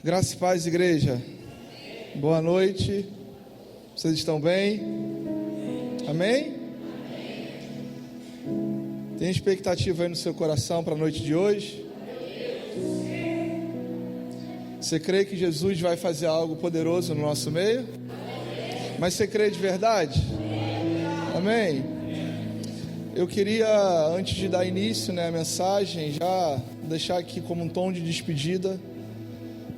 Graça e paz, igreja. Boa noite. Vocês estão bem? Amém? Tem expectativa aí no seu coração para a noite de hoje? Você crê que Jesus vai fazer algo poderoso no nosso meio? Mas você crê de verdade? Amém? Eu queria, antes de dar início, à mensagem, já deixar aqui como um tom de despedida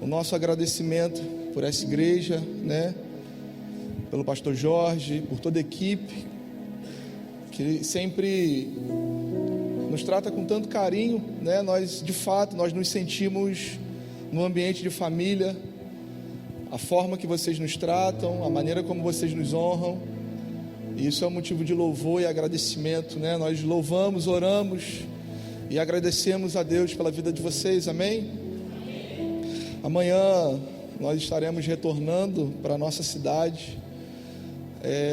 o nosso agradecimento por essa igreja, pelo pastor Jorge, por toda a equipe, que sempre nos trata com tanto carinho, Nós, de fato, nós nos sentimos no ambiente de família, a forma que vocês nos tratam, a maneira como vocês nos honram, e isso é um motivo de louvor e agradecimento, Nós louvamos, oramos e agradecemos a Deus pela vida de vocês, amém? Amanhã nós estaremos retornando para a nossa cidade.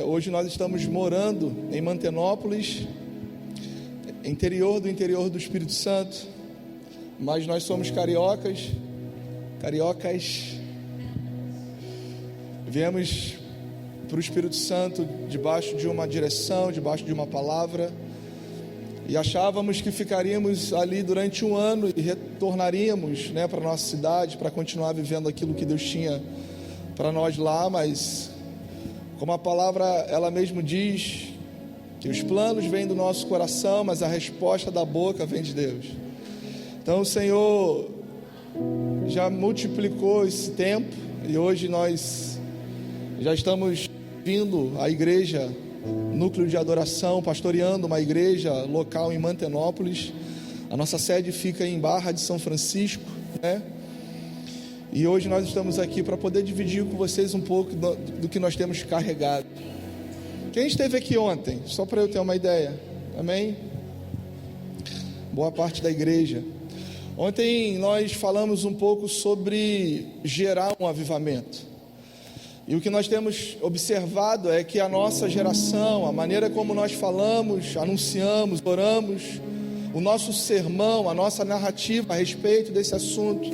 Hoje nós estamos morando em Mantenópolis, interior do Espírito Santo, mas nós somos cariocas. Viemos para o Espírito Santo debaixo de uma direção, debaixo de uma palavra, e achávamos que ficaríamos ali durante um ano e retornaríamos para a nossa cidade para continuar vivendo aquilo que Deus tinha para nós lá, mas como a palavra ela mesmo diz, que os planos vêm do nosso coração, mas a resposta da boca vem de Deus. Então o Senhor já multiplicou esse tempo e hoje nós já estamos vindo à igreja Núcleo de Adoração, pastoreando uma igreja local em Mantenópolis. A nossa sede fica em Barra de São Francisco, E hoje nós estamos aqui para poder dividir com vocês um pouco do que nós temos carregado. Quem esteve aqui ontem? Só para eu ter uma ideia, amém? Boa parte da igreja. Ontem nós falamos um pouco sobre gerar um avivamento. E o que nós temos observado é que a nossa geração, a maneira como nós falamos, anunciamos, oramos, o nosso sermão, a nossa narrativa a respeito desse assunto,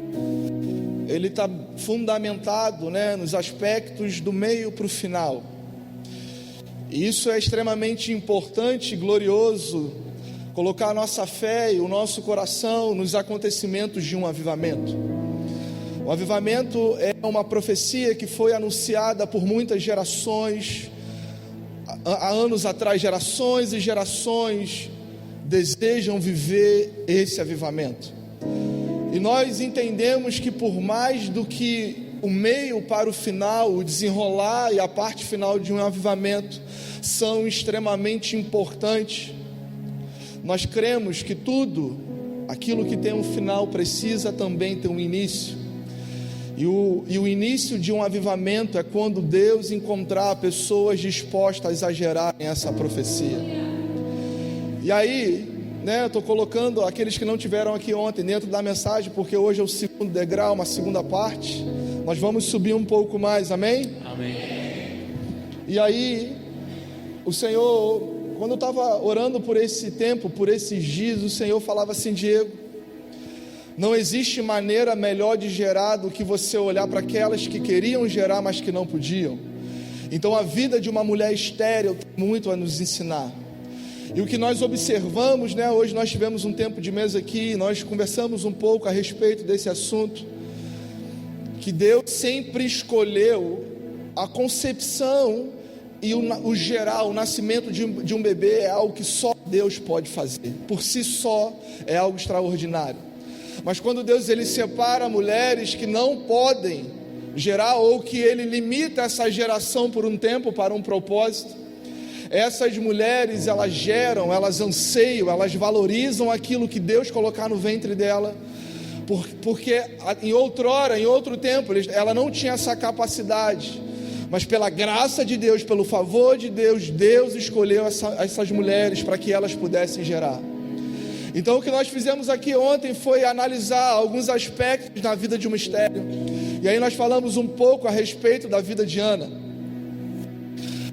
ele está fundamentado, nos aspectos do meio para o final. E isso é extremamente importante e glorioso, colocar a nossa fé e o nosso coração nos acontecimentos de um avivamento. O avivamento é uma profecia que foi anunciada por muitas gerações, há anos atrás. Gerações e gerações desejam viver esse avivamento. E nós entendemos que por mais do que o meio para o final, o desenrolar e a parte final de um avivamento são extremamente importantes, nós cremos que tudo aquilo que tem um final precisa também ter um início. E o início de um avivamento é quando Deus encontrar pessoas dispostas a gerarem essa profecia. E aí, eu estou colocando aqueles que não tiveram aqui ontem dentro da mensagem, porque hoje é o segundo degrau, uma segunda parte. Nós vamos subir um pouco mais, amém? Amém. E aí, o Senhor, quando eu estava orando por esse tempo, por esses dias, o Senhor falava assim: Diego, não existe maneira melhor de gerar do que você olhar para aquelas que queriam gerar, mas que não podiam. Então a vida de uma mulher estéril tem muito a nos ensinar. E o que nós observamos, hoje nós tivemos um tempo de mesa aqui, nós conversamos um pouco a respeito desse assunto, que Deus sempre escolheu a concepção e o gerar, o nascimento de um bebê é algo que só Deus pode fazer. Por si só é algo extraordinário. Mas quando Deus ele separa mulheres que não podem gerar, ou que Ele limita essa geração por um tempo para um propósito, essas mulheres elas geram, elas anseiam, elas valorizam aquilo que Deus colocar no ventre dela, porque em outrora, em outro tempo, ela não tinha essa capacidade, mas pela graça de Deus, pelo favor de Deus, Deus escolheu essas mulheres para que elas pudessem gerar. Então o que nós fizemos aqui ontem foi analisar alguns aspectos da vida de uma estéril. E aí nós falamos um pouco a respeito da vida de Ana.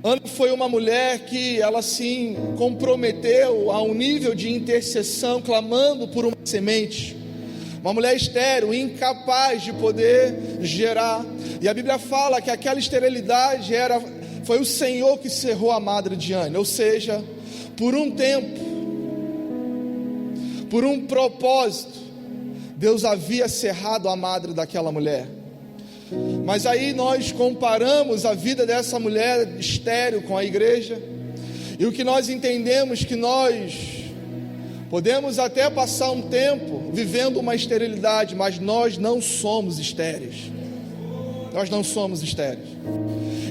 Ana foi uma mulher que ela se comprometeu a um nível de intercessão, clamando por uma semente. uma mulher estéril, incapaz de poder gerar. E a Bíblia fala que aquela esterilidade foi o Senhor que cerrou a madre de Ana, ou seja, por um tempo, por um propósito, Deus havia cerrado a madre daquela mulher. Mas aí nós comparamos a vida dessa mulher estéril com a igreja, e o que nós entendemos que nós podemos até passar um tempo vivendo uma esterilidade, mas nós não somos estéreis. Nós não somos estéreis.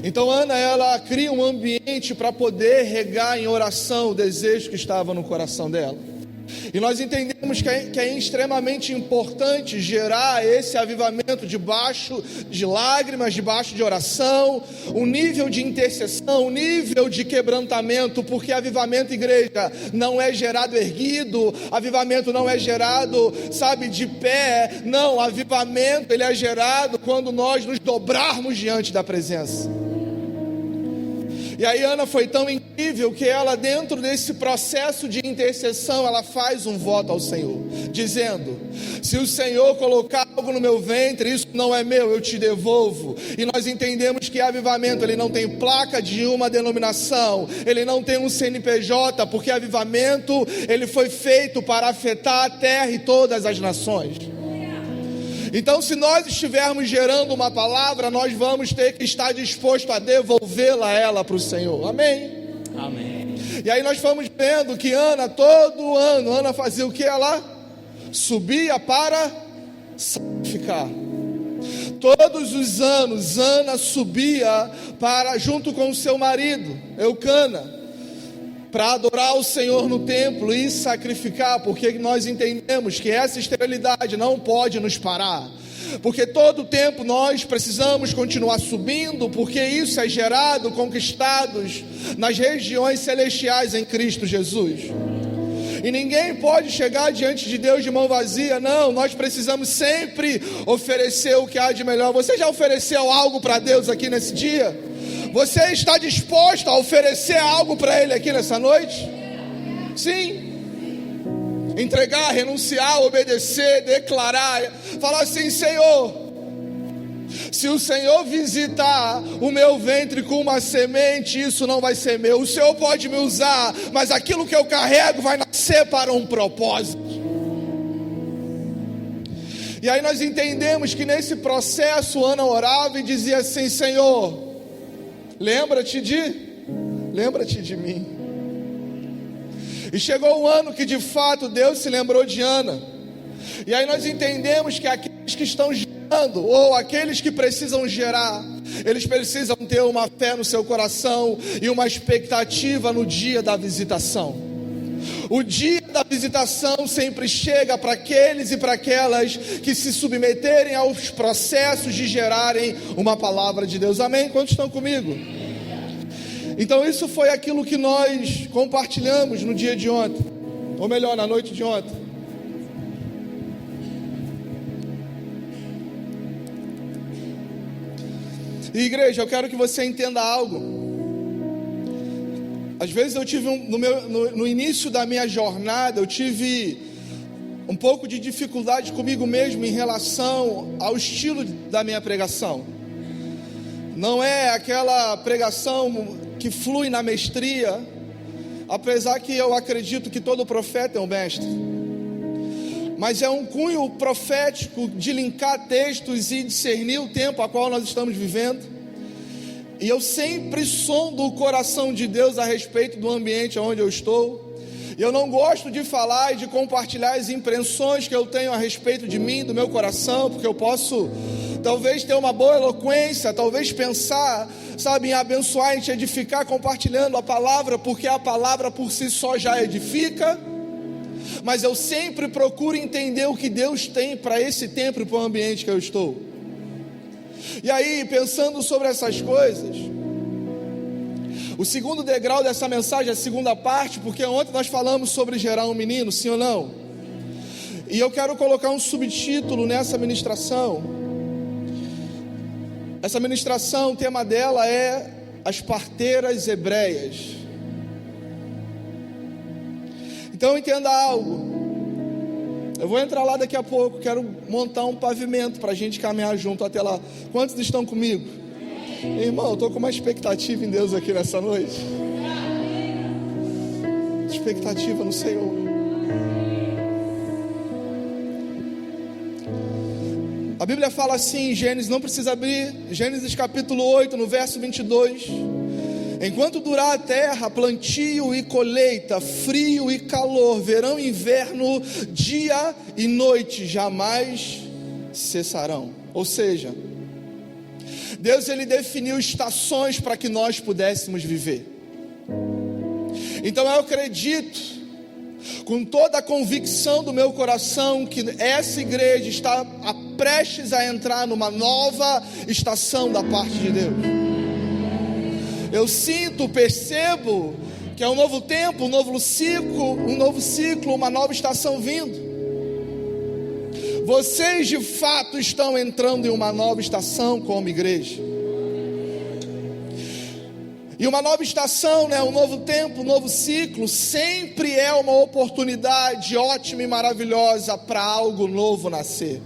Então Ana, ela cria um ambiente para poder regar em oração o desejo que estava no coração dela. E nós entendemos que é extremamente importante gerar esse avivamento debaixo de lágrimas, debaixo de oração, um nível de intercessão, um nível de quebrantamento, porque avivamento, igreja, não é gerado erguido, avivamento não é gerado, de pé, não, avivamento ele é gerado quando nós nos dobrarmos diante da presença. E aí Ana foi tão incrível que ela, dentro desse processo de intercessão, ela faz um voto ao Senhor, dizendo: se o Senhor colocar algo no meu ventre, isso não é meu, eu te devolvo. E nós entendemos que avivamento, ele não tem placa de uma denominação, ele não tem um CNPJ, porque avivamento, ele foi feito para afetar a terra e todas as nações. Então, se nós estivermos gerando uma palavra, nós vamos ter que estar disposto a devolvê-la ela para o Senhor. Amém? Amém. E aí nós fomos vendo que Ana, todo ano, Ana fazia o que? Ela subia para sacrificar. Todos os anos, Ana subia junto com o seu marido, Eucana, para adorar o Senhor no templo e sacrificar, porque nós entendemos que essa esterilidade não pode nos parar, porque todo tempo nós precisamos continuar subindo, porque isso é gerado, conquistados nas regiões celestiais em Cristo Jesus. E ninguém pode chegar diante de Deus de mão vazia, não, nós precisamos sempre oferecer o que há de melhor. Você já ofereceu algo para Deus aqui nesse dia? Você está disposto a oferecer algo para Ele aqui nessa noite? Sim. Entregar, renunciar, obedecer, declarar, falar assim: Senhor, se o Senhor visitar o meu ventre com uma semente, isso não vai ser meu. O Senhor pode me usar, mas aquilo que eu carrego vai nascer para um propósito. E aí nós entendemos que nesse processo Ana orava e dizia assim: Senhor, lembra-te de mim. E chegou um ano que de fato Deus se lembrou de Ana. E aí nós entendemos que aqueles que estão gerando, ou aqueles que precisam gerar, eles precisam ter uma fé no seu coração e uma expectativa no dia da visitação. O dia da visitação sempre chega para aqueles e para aquelas que se submeterem aos processos de gerarem uma palavra de Deus. Amém? Quantos estão comigo? Então isso foi aquilo que nós compartilhamos no dia de ontem, ou melhor, na noite de ontem. E igreja, eu quero que você entenda algo. Às vezes eu tive no início da minha jornada, eu tive um pouco de dificuldade comigo mesmo em relação ao estilo da minha pregação. Não é aquela pregação que flui na mestria, apesar que eu acredito que todo profeta é um mestre, mas é um cunho profético de linkar textos e discernir o tempo a qual nós estamos vivendo. E eu sempre sondo o coração de Deus a respeito do ambiente onde eu estou. E eu não gosto de falar e de compartilhar as impressões que eu tenho a respeito de mim, do meu coração, porque eu posso talvez ter uma boa eloquência, talvez pensar, em abençoar, em te edificar, compartilhando a palavra, porque a palavra por si só já edifica. Mas eu sempre procuro entender o que Deus tem para esse tempo e para o ambiente que eu estou. E aí, pensando sobre essas coisas, o segundo degrau dessa mensagem, a segunda parte, porque ontem nós falamos sobre gerar um menino, sim ou não? E eu quero colocar um subtítulo nessa ministração. Essa ministração, o tema dela é as parteiras hebreias. Então entenda algo. Eu vou entrar lá daqui a pouco, quero montar um pavimento para a gente caminhar junto até lá. Quantos estão comigo? Irmão, eu estou com uma expectativa em Deus aqui nessa noite. Expectativa no Senhor. A Bíblia fala assim em Gênesis, não precisa abrir, Gênesis capítulo 8, no verso 22. Enquanto durar a terra, plantio e colheita, frio e calor, verão e inverno, dia e noite jamais cessarão. Ou seja, Deus ele definiu estações para que nós pudéssemos viver. Então eu acredito, com toda a convicção do meu coração, que essa igreja está prestes a entrar numa nova estação da parte de Deus. Eu sinto, percebo que é um novo tempo, um novo ciclo, uma nova estação vindo. Vocês de fato estão entrando em uma nova estação como igreja. E uma nova estação, um novo tempo, um novo ciclo, sempre é uma oportunidade ótima e maravilhosa para algo novo nascer.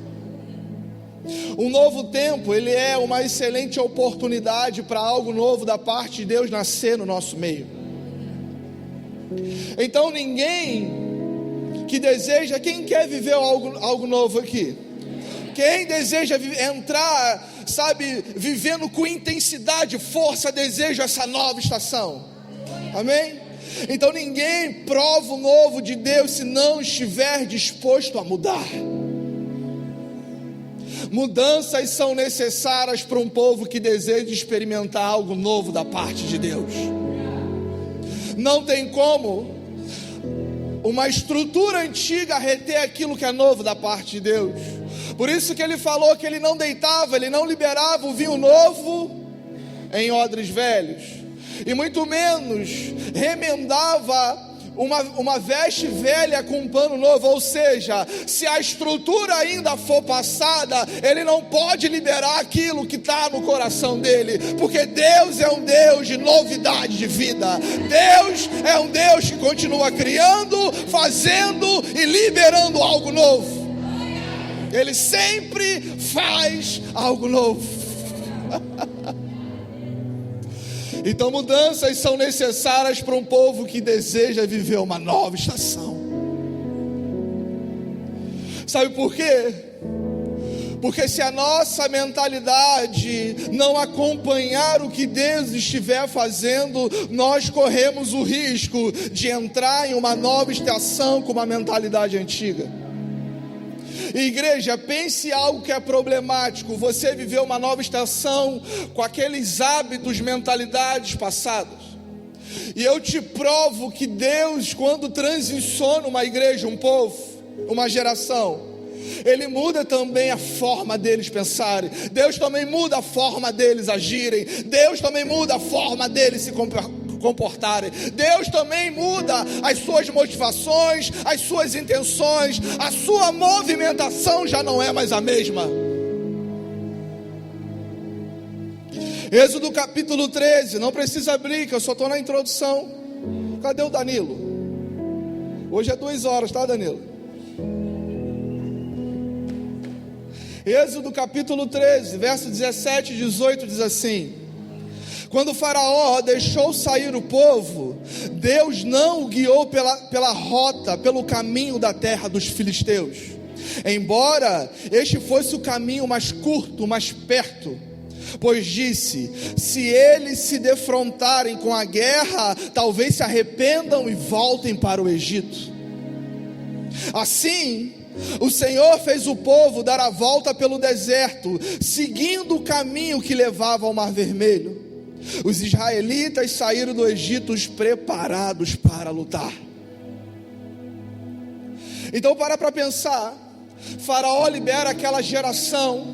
Um novo tempo, ele é uma excelente oportunidade para algo novo da parte de Deus nascer no nosso meio. Então ninguém que deseja, quem quer viver algo novo aqui? Quem deseja entrar, vivendo com intensidade, força, desejo essa nova estação? Amém? Então ninguém prova o novo de Deus se não estiver disposto a mudar. Mudanças são necessárias para um povo que deseja experimentar algo novo da parte de Deus. Não tem como uma estrutura antiga reter aquilo que é novo da parte de Deus. Por isso que ele falou que ele não deitava, ele não liberava o vinho novo em odres velhos, e muito menos remendava uma veste velha com um pano novo. Ou seja, se a estrutura ainda for passada, ele não pode liberar aquilo que está no coração dele, porque Deus é um Deus de novidade de vida. Deus é um Deus que continua criando, fazendo e liberando algo novo. Ele sempre faz algo novo. Então mudanças são necessárias para um povo que deseja viver uma nova estação. Sabe por quê? Porque se a nossa mentalidade não acompanhar o que Deus estiver fazendo, nós corremos o risco de entrar em uma nova estação com uma mentalidade antiga. Igreja, pense algo que é problemático: você viveu uma nova estação com aqueles hábitos, mentalidades passadas. E eu te provo que Deus, quando transiciona uma igreja, um povo, uma geração, Ele muda também a forma deles pensarem. Deus também muda a forma deles agirem. Deus também muda a forma deles se comportarem. Deus também muda as suas motivações, as suas intenções. A sua movimentação já não é mais a mesma. Êxodo capítulo 13, não precisa abrir, que eu só estou na introdução. Cadê o Danilo? Hoje é 2 horas, tá, Danilo? Êxodo capítulo 13, verso 17 e 18 diz assim: quando o faraó deixou sair o povo, Deus não o guiou pela rota, pelo caminho da terra dos filisteus, embora este fosse o caminho mais curto, mais perto, pois disse: se eles se defrontarem com a guerra, talvez se arrependam e voltem para o Egito. Assim, o Senhor fez o povo dar a volta pelo deserto, seguindo o caminho que levava ao Mar Vermelho. Os israelitas saíram do Egito preparados para lutar. Então para pensar. Faraó libera aquela geração,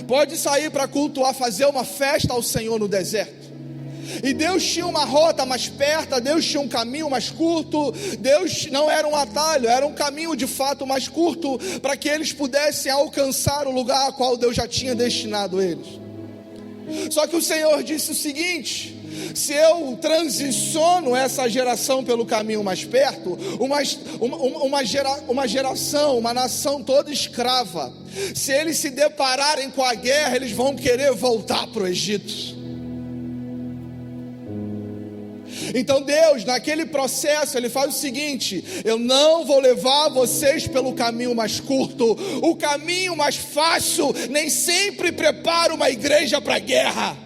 pode sair para cultuar, fazer uma festa ao Senhor no deserto. E Deus tinha uma rota mais perto, Deus tinha um caminho mais curto. Deus não era um atalho, era um caminho de fato mais curto, para que eles pudessem alcançar o lugar a qual Deus já tinha destinado eles. Só que o Senhor disse o seguinte: se eu transiciono essa geração pelo caminho mais perto, uma geração, uma nação toda escrava, se eles se depararem com a guerra, eles vão querer voltar para o Egito. Então Deus, naquele processo, Ele faz o seguinte: eu não vou levar vocês pelo caminho mais curto. O caminho mais fácil nem sempre prepara uma igreja para a guerra.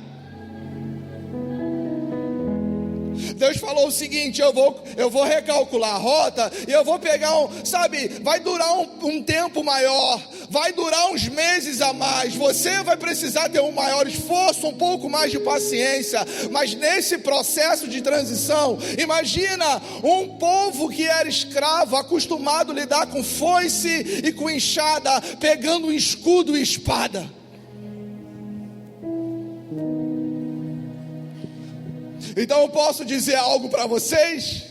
Deus falou o seguinte: eu vou recalcular a rota, e eu vou pegar vai durar um tempo maior, vai durar uns meses a mais, você vai precisar ter um maior esforço, um pouco mais de paciência, mas nesse processo de transição, imagina um povo que era escravo, acostumado a lidar com foice e com enxada, pegando um escudo e espada. Então eu posso dizer algo para vocês?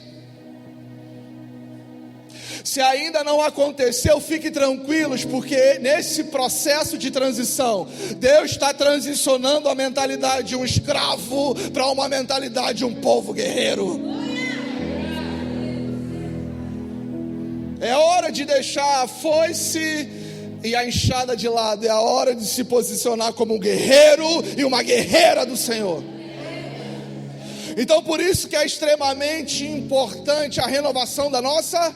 Se ainda não aconteceu, fiquem tranquilos, porque nesse processo de transição, Deus está transicionando a mentalidade de um escravo para uma mentalidade de um povo guerreiro. É hora de deixar a foice e a enxada de lado, é a hora de se posicionar como um guerreiro e uma guerreira do Senhor. Então por isso que é extremamente importante a renovação da nossa.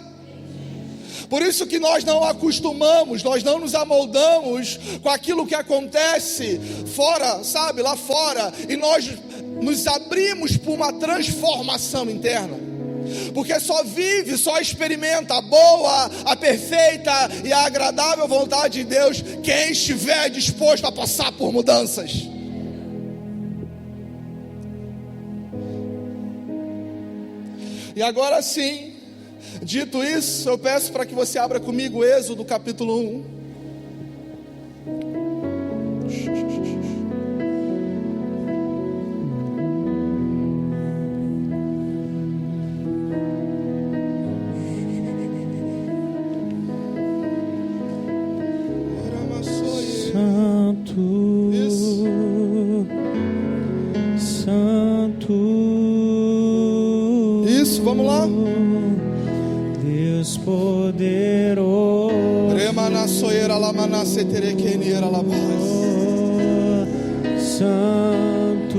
Por isso que nós não acostumamos, nós não nos amoldamos com aquilo que acontece fora, lá fora, e nós nos abrimos para uma transformação interna. Porque só vive, só experimenta a boa, a perfeita e a agradável vontade de Deus quem estiver disposto a passar por mudanças. E agora sim, dito isso, eu peço para que você abra comigo Êxodo capítulo 1. Santo, Isso. Santo. Isso, vamos lá. Deus poderoso, Santo,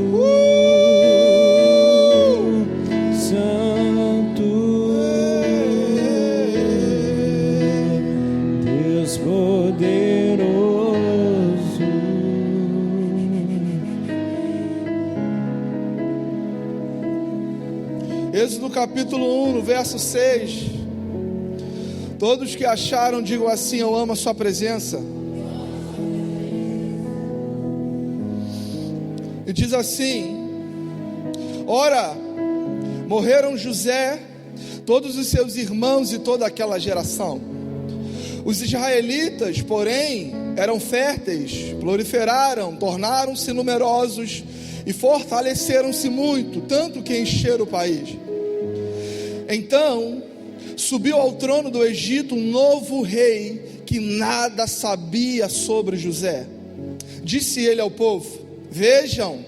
Santo, Deus poderoso. Êxodo capítulo 1, no verso 6. Todos que acharam, digam assim: eu amo a sua presença. E diz assim: ora, morreram José, todos os seus irmãos e toda aquela geração. Os israelitas, porém, eram férteis, proliferaram, tornaram-se numerosos e fortaleceram-se muito, tanto que encheram o país. Então subiu ao trono do Egito um novo rei que nada sabia sobre José. Disse ele ao povo: vejam,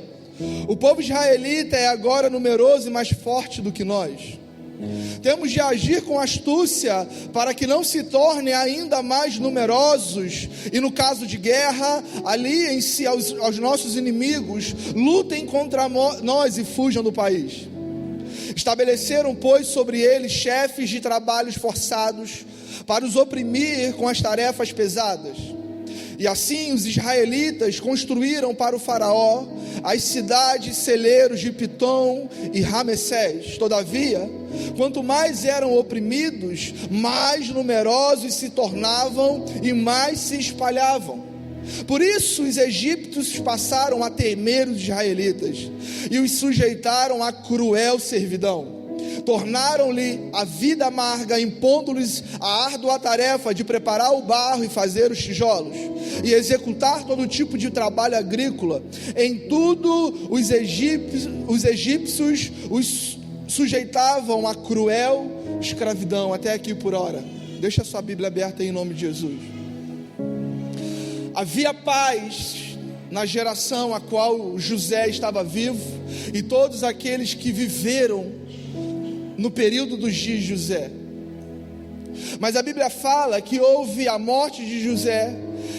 o povo israelita é agora numeroso e mais forte do que nós. Temos de agir com astúcia para que não se tornem ainda mais numerosos, e no caso de guerra, aliem-se aos nossos inimigos, lutem contra nós e fujam do país. Estabeleceram, pois, sobre eles chefes de trabalhos forçados, para os oprimir com as tarefas pesadas. E assim os israelitas construíram para o faraó as cidades celeiros de Pitom e Ramessés. Todavia, quanto mais eram oprimidos, mais numerosos se tornavam e mais se espalhavam. Por isso os egípcios passaram a temer os israelitas e os sujeitaram a cruel servidão. Tornaram-lhe a vida amarga, impondo-lhes a árdua tarefa de preparar o barro e fazer os tijolos, e executar todo tipo de trabalho agrícola. Em tudo os egípcios os sujeitavam a cruel escravidão. Até aqui por hora. Deixa a sua Bíblia aberta aí, em nome de Jesus. Havia paz na geração a qual José estava vivo e todos aqueles que viveram no período dos dias de José. Mas a Bíblia fala que houve a morte de José,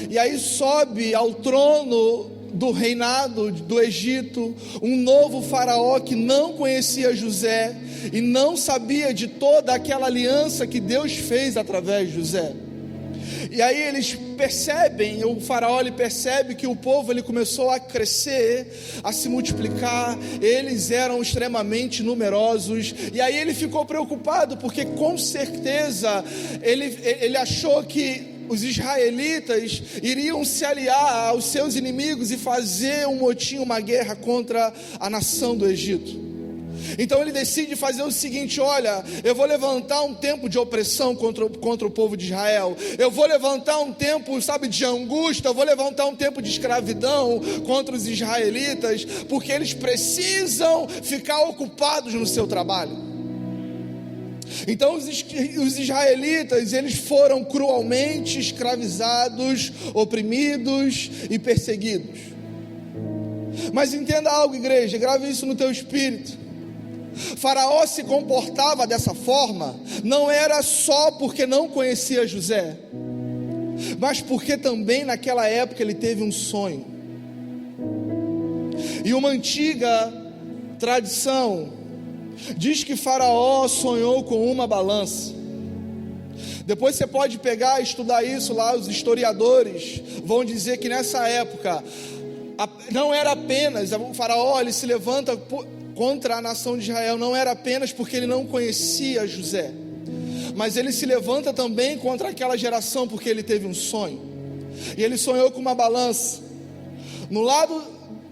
e aí sobe ao trono do reinado do Egito um novo faraó que não conhecia José e não sabia de toda aquela aliança que Deus fez através de José. E aí eles percebem, o faraó ele percebe que o povo ele começou a crescer, a se multiplicar, eles eram extremamente numerosos, e aí ele ficou preocupado, porque com certeza ele achou que os israelitas iriam se aliar aos seus inimigos e fazer um motim, uma guerra contra a nação do Egito. Então ele decide fazer o seguinte: olha, eu vou levantar um tempo de opressão contra o povo de Israel, eu vou levantar um tempo, de angústia, eu vou levantar um tempo de escravidão contra os israelitas, porque eles precisam ficar ocupados no seu trabalho. Então os israelitas, eles foram cruelmente escravizados, oprimidos e perseguidos. Mas entenda algo, igreja, grave isso no teu espírito. Faraó se comportava dessa forma, não era só porque não conhecia José, mas porque também naquela época ele teve um sonho. E uma antiga tradição diz que Faraó sonhou com uma balança. Depois você pode pegar e estudar isso lá, os historiadores vão dizer que nessa época não era apenas, o Faraó ele se levanta contra a nação de Israel, não era apenas porque ele não conhecia José, mas ele se levanta também contra aquela geração porque ele teve um sonho, e ele sonhou com uma balança.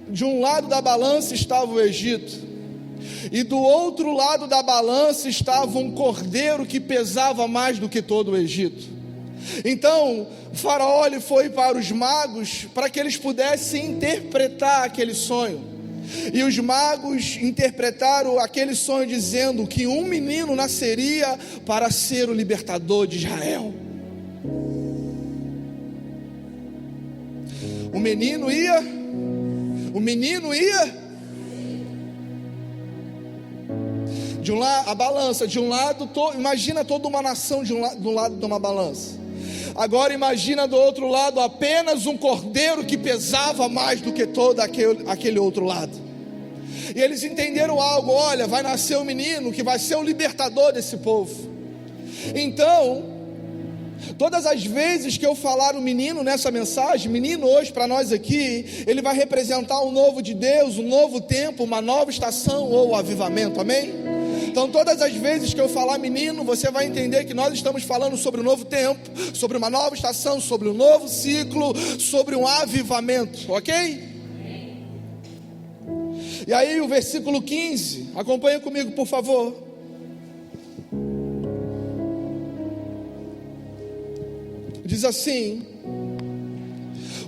De um lado da balança estava o Egito, e do outro lado da balança estava um cordeiro que pesava mais do que todo o Egito. Então o faraó ele foi para os magos para que eles pudessem interpretar aquele sonho. E os magos interpretaram aquele sonho dizendo que um menino nasceria para ser o libertador de Israel. O menino ia de um lado, a balança, de um lado, imagina toda uma nação do lado de uma balança. Agora imagina do outro lado apenas um cordeiro que pesava mais do que todo aquele outro lado. E eles entenderam algo: olha, vai nascer um menino que vai ser o libertador desse povo. Então, todas as vezes que eu falar o menino nessa mensagem, menino hoje para nós aqui, ele vai representar um novo de Deus, um novo tempo, uma nova estação ou avivamento, amém? Então todas as vezes que eu falar menino, você vai entender que nós estamos falando sobre um novo tempo, sobre uma nova estação, sobre um novo ciclo, sobre um avivamento, ok? E aí o versículo 15, acompanha comigo por favor. Diz assim: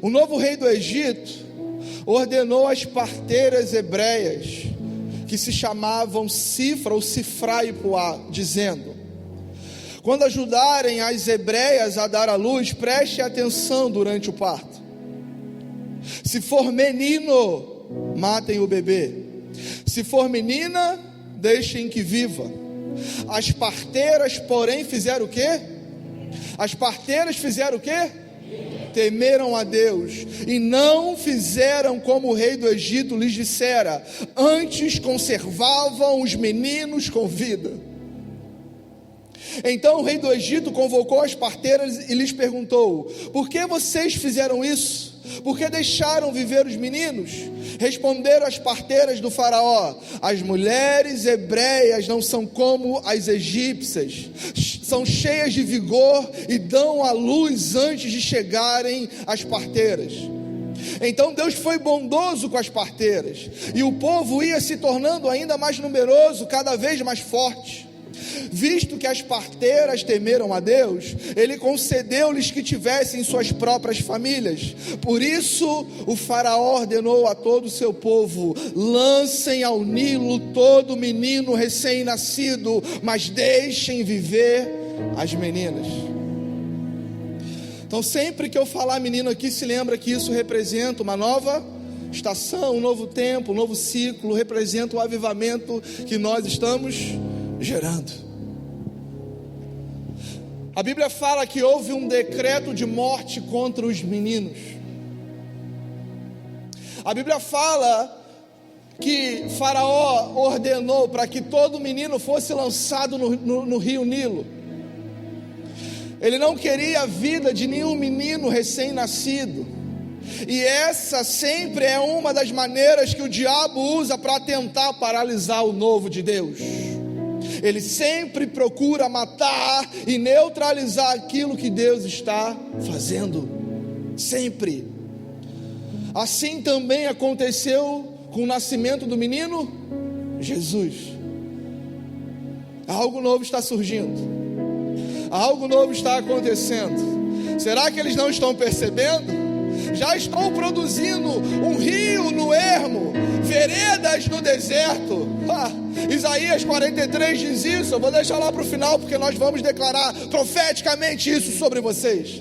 o novo rei do Egito ordenou às parteiras hebreias, que se chamavam Cifra ou Cifra e Puá, dizendo: quando ajudarem as hebreias a dar à luz, preste atenção durante o parto. Se for menino, matem o bebê. Se for menina, deixem que viva. As parteiras, porém, fizeram o quê? As parteiras fizeram o quê? Temeram a Deus e não fizeram como o rei do Egito lhes dissera, antes conservavam os meninos com vida. Então o rei do Egito convocou as parteiras e lhes perguntou: por que vocês fizeram isso? Por que deixaram viver os meninos? Responderam as parteiras do faraó: as mulheres hebreias não são como as egípcias, são cheias de vigor e dão à luz antes de chegarem as parteiras. Então Deus foi bondoso com as parteiras, e o povo ia se tornando ainda mais numeroso, cada vez mais forte. Visto que as parteiras temeram a Deus, Ele concedeu-lhes que tivessem suas próprias famílias. Por isso o faraó ordenou a todo o seu povo: lancem ao Nilo todo menino recém-nascido, mas deixem viver as meninas. Então sempre que eu falar menino aqui, se lembra que isso representa uma nova estação, um novo tempo, um novo ciclo, representa o avivamento que nós estamos gerando. A Bíblia fala que houve um decreto de morte contra os meninos. A Bíblia fala que Faraó ordenou para que todo menino fosse lançado no rio Nilo. Ele não queria a vida de nenhum menino recém-nascido. E essa sempre é uma das maneiras que o diabo usa para tentar paralisar o novo de Deus. Ele sempre procura matar e neutralizar aquilo que Deus está fazendo. Sempre. Assim também aconteceu com o nascimento do menino Jesus. Algo novo está surgindo. Algo novo está acontecendo. Será que eles não estão percebendo? Já estão produzindo um rio no ermo, veredas no deserto. Isaías 43 diz isso. Eu vou deixar lá para o final, porque nós vamos declarar profeticamente isso sobre vocês.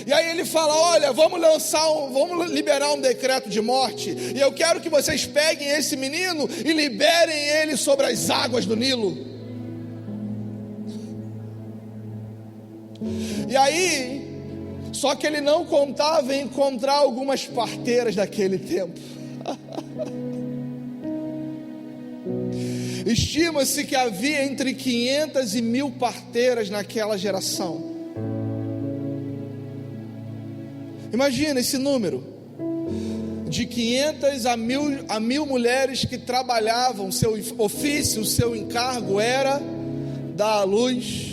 E aí ele fala, olha, vamos liberar um decreto de morte, e eu quero que vocês peguem esse menino e liberem ele sobre as águas do Nilo. E aí, só que ele não contava em encontrar algumas parteiras daquele tempo. Estima-se que havia entre 500 e 1.000 parteiras naquela geração. Imagina esse número, de 500 a 1.000 mulheres que trabalhavam, seu ofício, seu encargo era dar à luz,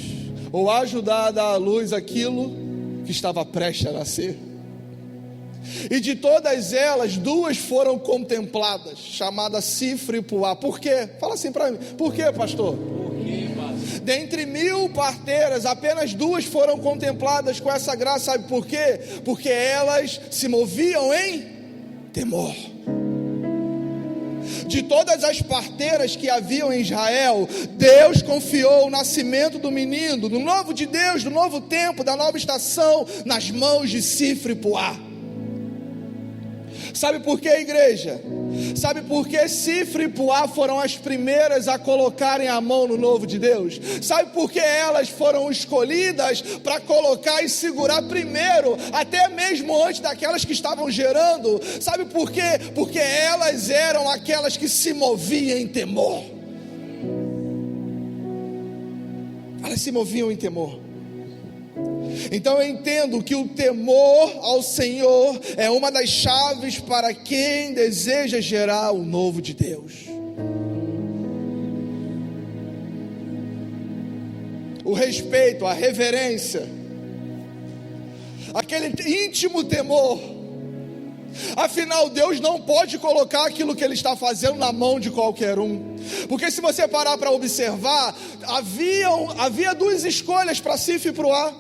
ou ajudar a dar à luz aquilo que estava prestes a nascer. E de todas elas, 2 foram contempladas, chamadas Sifra e Puá. Por quê? Fala assim para mim, por quê, pastor? Dentre 1.000 parteiras, apenas 2 foram contempladas com essa graça. Sabe por quê? Porque elas se moviam em temor. De todas as parteiras que haviam em Israel, Deus confiou o nascimento do menino, do novo de Deus, do novo tempo, da nova estação, nas mãos de Sifra e Puá. Sabe por quê, igreja? Sabe por que Sifra e Puá foram as primeiras a colocarem a mão no novo de Deus? Sabe por que elas foram escolhidas para colocar e segurar primeiro, até mesmo antes daquelas que estavam gerando? Sabe por quê? Porque elas eram aquelas que se moviam em temor. Elas se moviam em temor. Então eu entendo que o temor ao Senhor é uma das chaves para quem deseja gerar o novo de Deus. O respeito, a reverência, aquele íntimo temor. Afinal, Deus não pode colocar aquilo que Ele está fazendo na mão de qualquer um. Porque se você parar para observar, havia 2 escolhas para Sifra e Puá.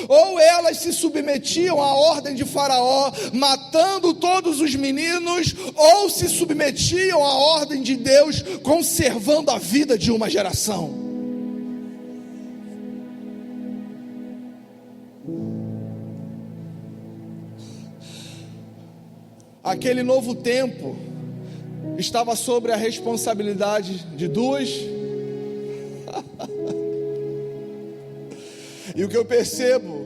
Ou elas se submetiam à ordem de Faraó, matando todos os meninos, ou se submetiam à ordem de Deus, conservando a vida de uma geração. Aquele novo tempo estava sobre a responsabilidade de 2. E o que eu percebo,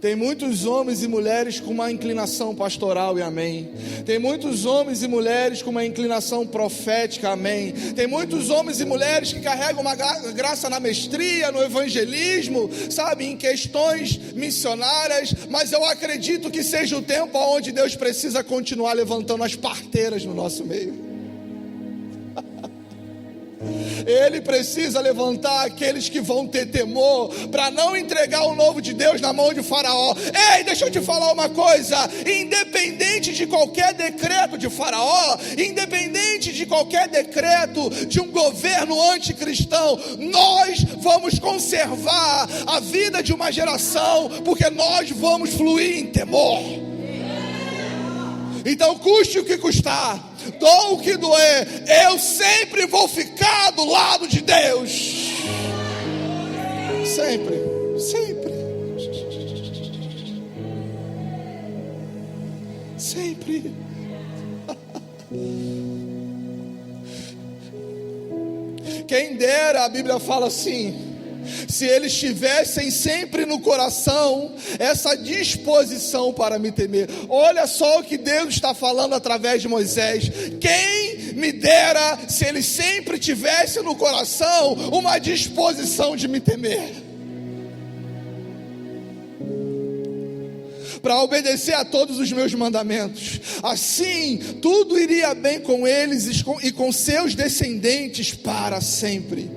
tem muitos homens e mulheres com uma inclinação pastoral, e amém. Tem muitos homens e mulheres com uma inclinação profética, amém. Tem muitos homens e mulheres que carregam uma graça na mestria, no evangelismo, sabe, em questões missionárias. Mas eu acredito que seja o tempo onde Deus precisa continuar levantando as parteiras no nosso meio. Ele precisa levantar aqueles que vão ter temor, para não entregar o novo de Deus na mão de Faraó. Ei, deixa eu te falar uma coisa: independente de qualquer decreto de Faraó, independente de qualquer decreto de um governo anticristão, nós vamos conservar a vida de uma geração, porque nós vamos fluir em temor. Então, custe o que custar, doa o que doer, eu sempre vou ficar do lado de Deus. Sempre, sempre. sempre. Quem dera, a Bíblia fala assim, se eles tivessem sempre no coração essa disposição para me temer. Olha só o que Deus está falando através de Moisés. Quem me dera se eles sempre tivessem no coração uma disposição de me temer, para obedecer a todos os meus mandamentos. Assim, tudo iria bem com eles e com seus descendentes para sempre.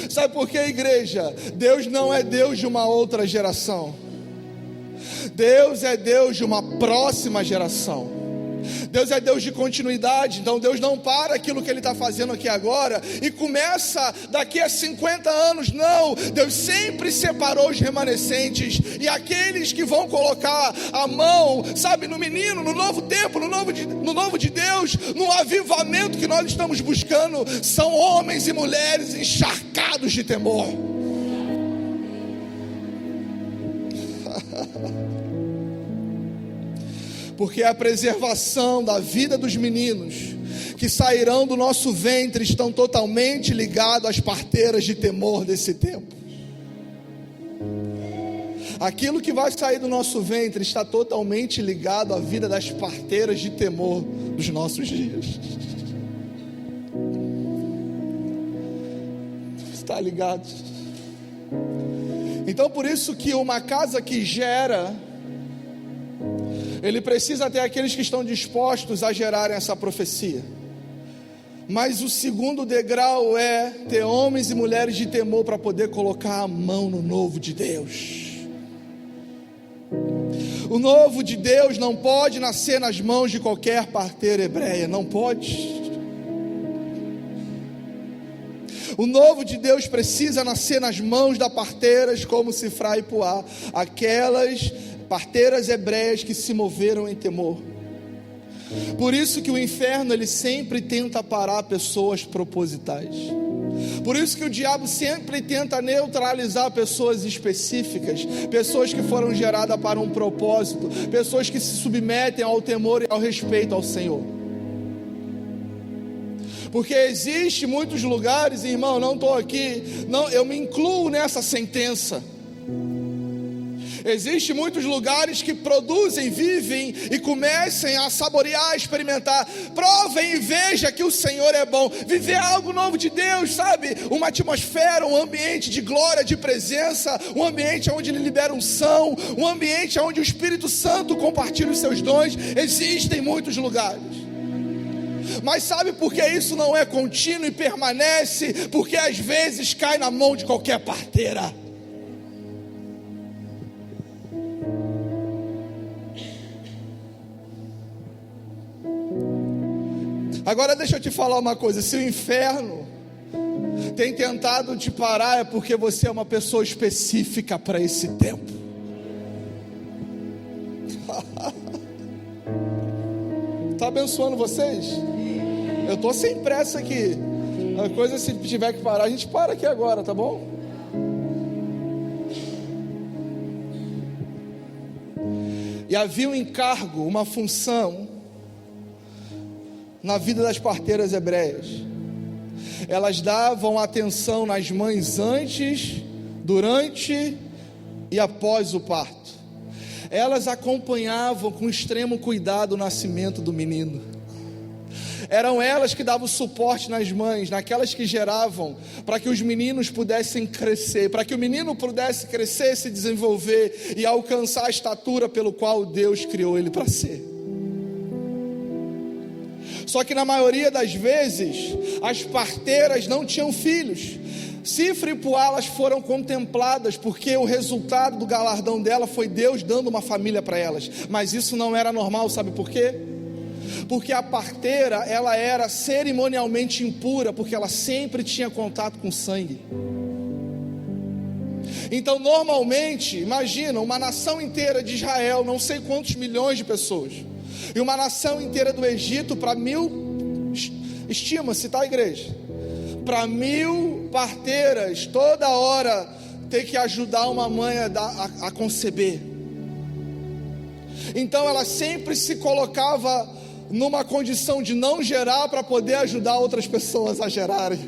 Sabe por quê, igreja? Deus não é Deus de uma outra geração. Deus é Deus de uma próxima geração. Deus é Deus de continuidade. Então Deus não para aquilo que Ele está fazendo aqui agora e começa daqui a 50 anos, não. Deus sempre separou os remanescentes, e aqueles que vão colocar a mão, sabe, no menino, no novo tempo, no novo de Deus, no avivamento que nós estamos buscando, são homens e mulheres encharcados de temor. Porque a preservação da vida dos meninos que sairão do nosso ventre estão totalmente ligados às parteiras de temor desse tempo. Aquilo que vai sair do nosso ventre está totalmente ligado à vida das parteiras de temor dos nossos dias. Está ligado? Então por isso que uma casa que gera, ele precisa ter aqueles que estão dispostos a gerarem essa profecia. Mas o segundo degrau é ter homens e mulheres de temor para poder colocar a mão no novo de Deus. O novo de Deus não pode nascer nas mãos de qualquer parteira hebreia, não pode. O novo de Deus precisa nascer nas mãos das parteiras como Sifrá e Puá, aquelas parteiras hebreias que se moveram em temor. Por isso que o inferno, ele sempre tenta parar pessoas propositais. Por isso que o diabo sempre tenta neutralizar pessoas específicas, pessoas que foram geradas para um propósito, pessoas que se submetem ao temor e ao respeito ao Senhor. Porque existe muitos lugares, irmão, não estou aqui, não, eu me incluo nessa sentença. Existem muitos lugares que produzem, vivem e comecem a saborear, experimentar. Provem e veja que o Senhor é bom. Viver algo novo de Deus, sabe? Uma atmosfera, um ambiente de glória, de presença, um ambiente onde Ele libera unção, um ambiente onde o Espírito Santo compartilha os seus dons. Existem muitos lugares. Mas sabe por que isso não é contínuo e permanece? Porque às vezes cai na mão de qualquer parteira. Agora deixa eu te falar uma coisa, se o inferno tem tentado te parar, é porque você é uma pessoa específica para esse tempo. Está abençoando vocês? Eu estou sem pressa aqui. A coisa, se tiver que parar, a gente para aqui agora, tá bom? E havia um encargo, uma função na vida das parteiras hebreias. Elas davam atenção nas mães antes, durante e após o parto. Elas acompanhavam com extremo cuidado o nascimento do menino. Eram elas que davam suporte nas mães, naquelas que geravam, para que os meninos pudessem crescer, para que o menino pudesse crescer, se desenvolver e alcançar a estatura pelo qual Deus criou ele para ser. Só que na maioria das vezes, as parteiras não tinham filhos. Sifra e Puá, elas foram contempladas, porque o resultado do galardão dela foi Deus dando uma família para elas. Mas isso não era normal, sabe por quê? Porque a parteira, ela era cerimonialmente impura, porque ela sempre tinha contato com sangue. Então normalmente, imagina, uma nação inteira de Israel, não sei quantos milhões de pessoas, e uma nação inteira do Egito, para 1000, estima-se, tá, igreja? Para 1000 parteiras, toda hora ter que ajudar uma mãe a conceber. Então ela sempre se colocava numa condição de não gerar para poder ajudar outras pessoas a gerarem.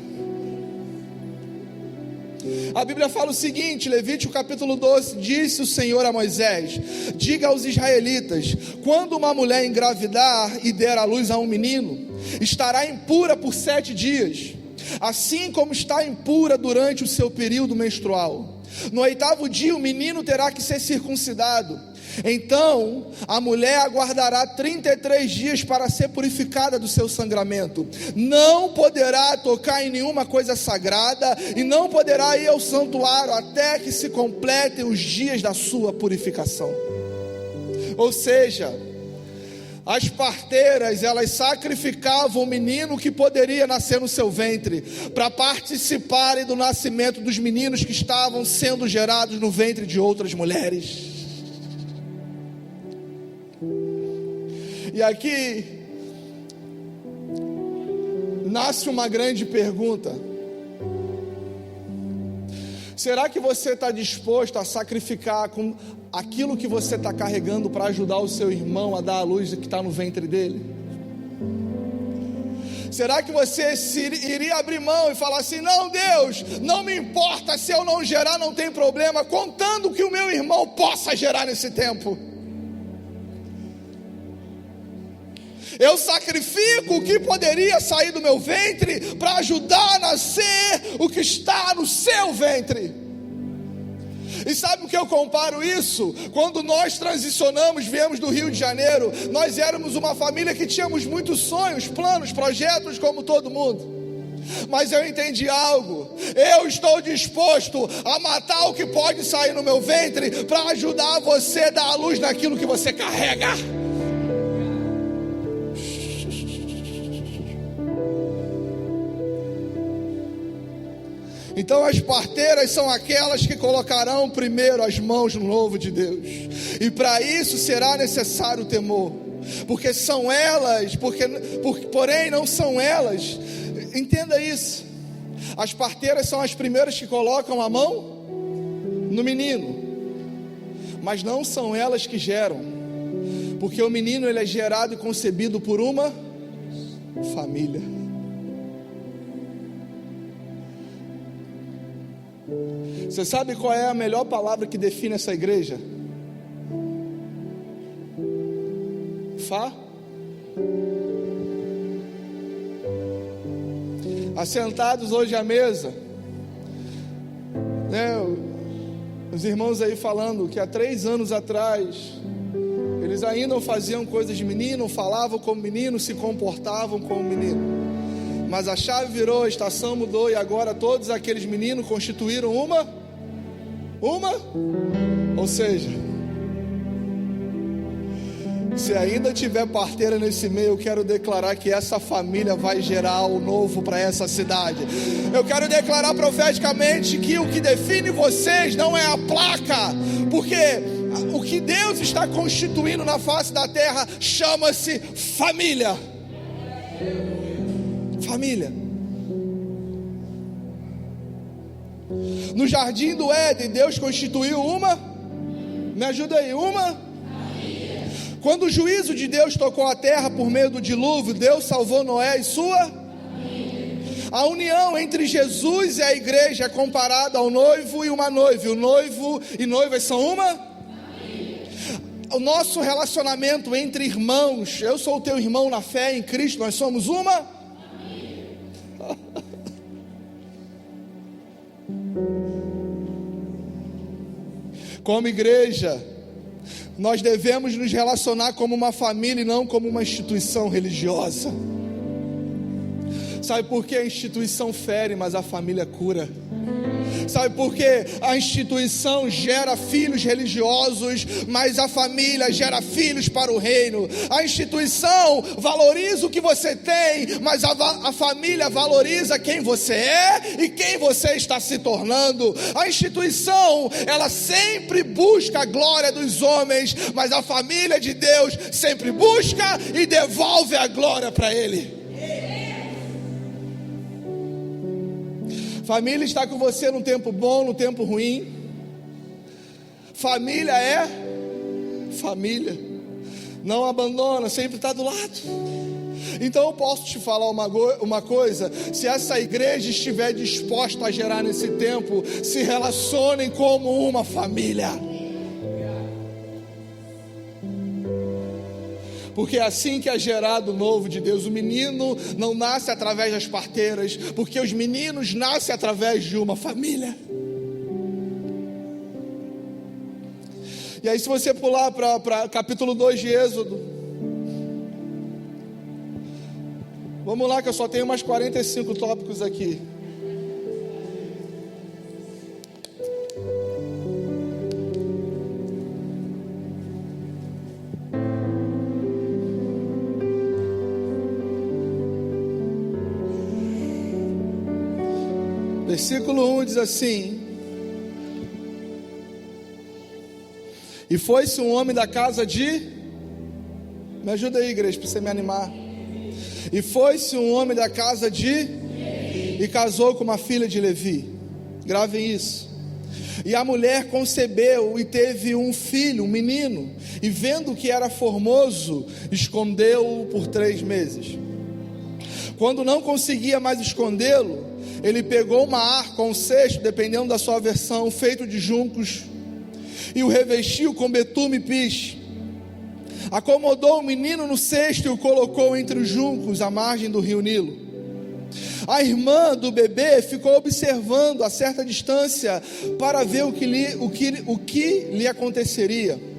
A Bíblia fala o seguinte, Levítico capítulo 12, disse o Senhor a Moisés: diga aos israelitas, quando uma mulher engravidar e der à luz a um menino, estará impura por 7 dias, assim como está impura durante o seu período menstrual. No 8º dia o menino terá que ser circuncidado. Então a mulher aguardará 33 dias para ser purificada do seu sangramento. Não poderá tocar em nenhuma coisa sagrada e não poderá ir ao santuário até que se completem os dias da sua purificação. Ou seja, as parteiras, elas sacrificavam o menino que poderia nascer no seu ventre, para participarem do nascimento dos meninos que estavam sendo gerados no ventre de outras mulheres. E aqui nasce uma grande pergunta: será que você está disposto a sacrificar com aquilo que você está carregando para ajudar o seu irmão a dar a luz que está no ventre dele? Será que você iria abrir mão e falar assim: não, Deus, não me importa se eu não gerar, não tem problema, contando que o meu irmão possa gerar nesse tempo? Eu sacrifico o que poderia sair do meu ventre para ajudar a nascer o que está no seu ventre. E sabe o que eu comparo isso? Quando nós transicionamos, viemos do Rio de Janeiro, nós éramos uma família que tínhamos muitos sonhos, planos, projetos como todo mundo. Mas eu entendi algo: eu estou disposto a matar o que pode sair no meu ventre para ajudar você a dar a luz naquilo que você carrega. Então as parteiras são aquelas que colocarão primeiro as mãos no novo de Deus, e para isso será necessário temor, porque são elas, porém não são elas, entenda isso, as parteiras são as primeiras que colocam a mão no menino, mas não são elas que geram, porque o menino ele é gerado e concebido por uma família. Você sabe qual é a melhor palavra que define essa igreja? Assentados hoje à mesa, né, os irmãos aí falando que há 3 anos atrás eles ainda faziam coisas de menino, falavam como menino, se comportavam como menino. Mas a chave virou, a estação mudou, e agora todos aqueles meninos constituíram uma? Ou seja, se ainda tiver parteira nesse meio, eu quero declarar que essa família vai gerar o novo para essa cidade. Eu quero declarar profeticamente que o que define vocês não é a placa, porque o que Deus está constituindo na face da terra chama-se família. Família. No jardim do Éden, Deus constituiu uma? Me ajuda aí, uma? Quando o juízo de Deus tocou a terra por meio do dilúvio, Deus salvou Noé e sua? A união entre Jesus e a igreja é comparada ao noivo e uma noiva. O noivo e noivas são uma? O nosso relacionamento entre irmãos, eu sou o teu irmão na fé em Cristo, nós somos uma? Como igreja, nós devemos nos relacionar como uma família e não como uma instituição religiosa. Sabe por que a instituição fere, mas a família cura? Sabe por que a instituição gera filhos religiosos, mas a família gera filhos para o reino? A instituição valoriza o que você tem, mas a família valoriza quem você é e quem você está se tornando. A instituição, ela sempre busca a glória dos homens, mas a família de Deus sempre busca e devolve a glória para Ele. Família está com você no tempo bom, no tempo ruim. Família é família. não abandona, sempre está do lado. Então eu posso te falar uma coisa: se essa igreja estiver disposta a gerar nesse tempo, se relacionem como uma família. Porque é assim que é gerado o novo de Deus. O menino não nasce através das parteiras, porque os meninos nascem através de uma família. E aí, se você pular para capítulo 2 de Êxodo, vamos lá, que eu só tenho mais 45 tópicos aqui. Versículo 1 diz assim: e foi-se um homem da casa de... Me ajuda aí, igreja, para você me animar. E foi-se um homem da casa de... E casou com uma filha de Levi. Gravem isso. E a mulher concebeu e teve um filho, um menino. E vendo que era formoso, escondeu-o por 3 meses. Quando não conseguia mais escondê-lo, ele pegou uma arca ou um cesto, dependendo da sua versão, feito de juncos, e o revestiu com betume e piche. Acomodou o menino no cesto e o colocou entre os juncos à margem do rio Nilo. A irmã do bebê ficou observando a certa distância para ver o que lhe aconteceria.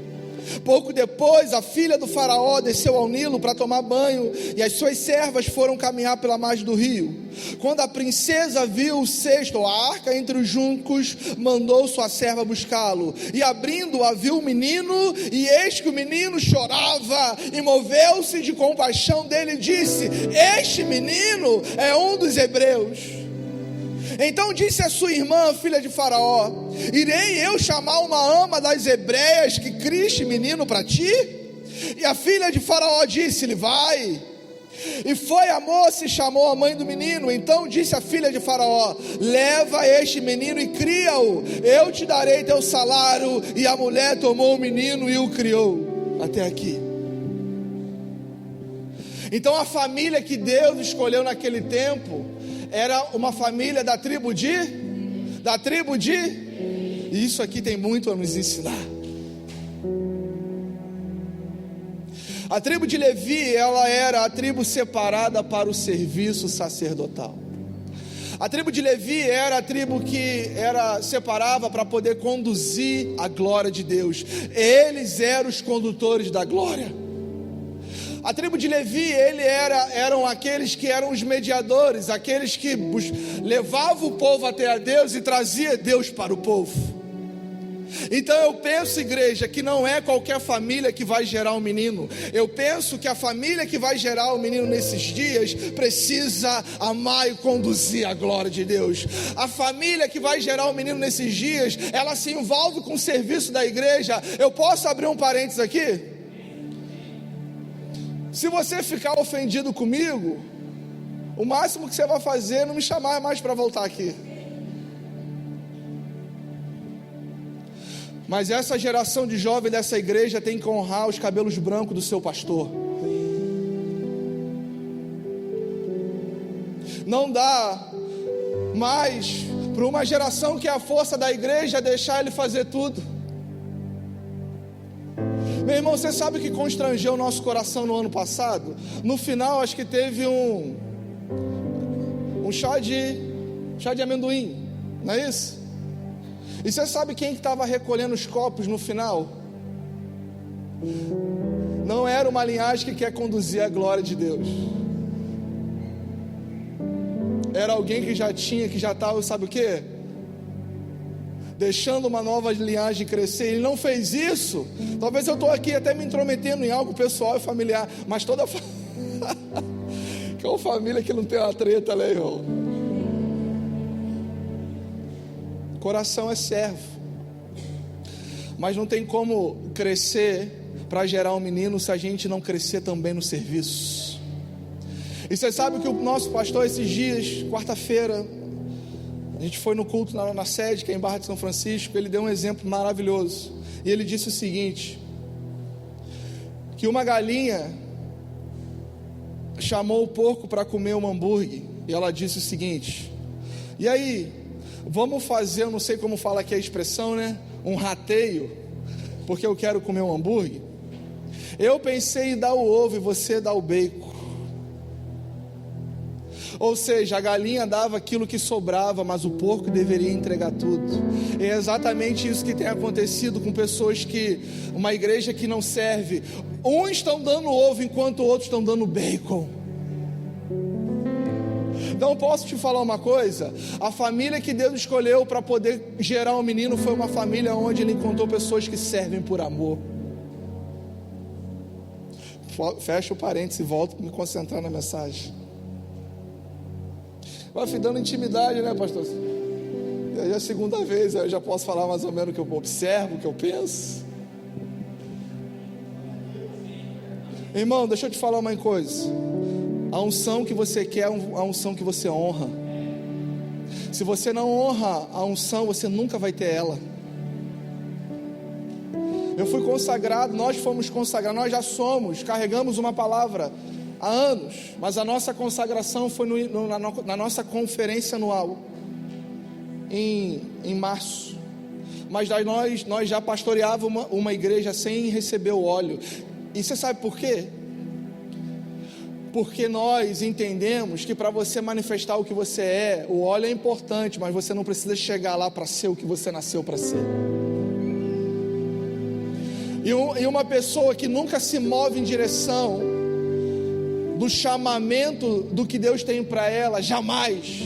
Pouco depois, a filha do faraó desceu ao Nilo para tomar banho, e as suas servas foram caminhar pela margem do rio. Quando a princesa viu o cesto, a arca entre os juncos, mandou sua serva buscá-lo, e abrindo-a viu o menino, e eis que o menino chorava, e moveu-se de compaixão dele e disse: este menino é um dos hebreus. Então disse a sua irmã, filha de Faraó: irei eu chamar uma ama das hebreias que crie este menino para ti? E a filha de Faraó disse-lhe: vai. E foi a moça e chamou a mãe do menino. Então disse a filha de Faraó: leva este menino e cria-o, eu te darei teu salário. E a mulher tomou o menino e o criou. Até aqui. Então a família que Deus escolheu naquele tempo era uma família da tribo de... E isso aqui tem muito a nos ensinar. A tribo de Levi, ela era a tribo separada para o serviço sacerdotal. A tribo de Levi era a tribo que separava para poder conduzir a glória de Deus. Eles eram os condutores da glória. A tribo de Levi, eram aqueles que eram os mediadores, aqueles que levavam o povo até a Deus e trazia Deus para o povo. Então eu penso, igreja, que não é qualquer família que vai gerar um menino. Eu penso que a família que vai gerar um menino nesses dias precisa amar e conduzir a glória de Deus. A família que vai gerar um menino nesses dias, ela se envolve com o serviço da igreja. Eu posso abrir um parênteses aqui? Se você ficar ofendido comigo, o máximo que você vai fazer é não me chamar mais para voltar aqui. Mas essa geração de jovens dessa igreja tem que honrar os cabelos brancos do seu pastor. Não dá mais para uma geração que é a força da igreja deixar ele fazer tudo. Meu irmão, você sabe o que constrangeu o nosso coração no ano passado? No final, acho que teve um chá de amendoim, não é isso? E você sabe quem que estava recolhendo os copos no final? Não era uma linhagem que quer conduzir a glória de Deus. Era alguém que já estava, sabe o quê? Deixando uma nova linhagem crescer. Ele não fez isso. Talvez eu estou aqui até me intrometendo em algo pessoal e familiar, mas toda que é uma família que não tem uma treta, né, irmão? Coração é servo, mas não tem como crescer para gerar um menino se a gente não crescer também no serviço. E você sabe que o nosso pastor esses dias, quarta-feira, a gente foi no culto na sede, que é em Barra de São Francisco. Ele deu um exemplo maravilhoso, e ele disse o seguinte: que uma galinha chamou o porco para comer um hambúrguer, e ela disse o seguinte: e aí, vamos fazer, eu não sei como fala aqui a expressão, né? Um rateio, porque eu quero comer um hambúrguer. Eu pensei em dar o ovo e você dá o bacon. Ou seja, a galinha dava aquilo que sobrava, mas o porco deveria entregar tudo. E é exatamente isso que tem acontecido com pessoas que, uma igreja que não serve, uns estão dando ovo enquanto outros estão dando bacon. Então posso te falar uma coisa: a família que Deus escolheu para poder gerar um menino foi uma família onde Ele encontrou pessoas que servem por amor. Fecha o parênteses e volto para me concentrar na mensagem. Vai dando intimidade, né, pastor? Já é a segunda vez, eu já posso falar mais ou menos o que eu observo, o que eu penso. Irmão, deixa eu te falar uma coisa: a unção que você quer é a unção que você honra. Se você não honra a unção, você nunca vai ter ela. Eu fui consagrado, nós fomos consagrados, nós já somos, carregamos uma palavra há anos, mas a nossa consagração foi na nossa conferência anual, em março. Mas nós já pastoreávamos uma igreja sem receber o óleo. E você sabe por quê? Porque nós entendemos que para você manifestar o que você é, o óleo é importante, mas você não precisa chegar lá para ser o que você nasceu para ser. E uma pessoa que nunca se move em direção do chamamento do que Deus tem para ela, jamais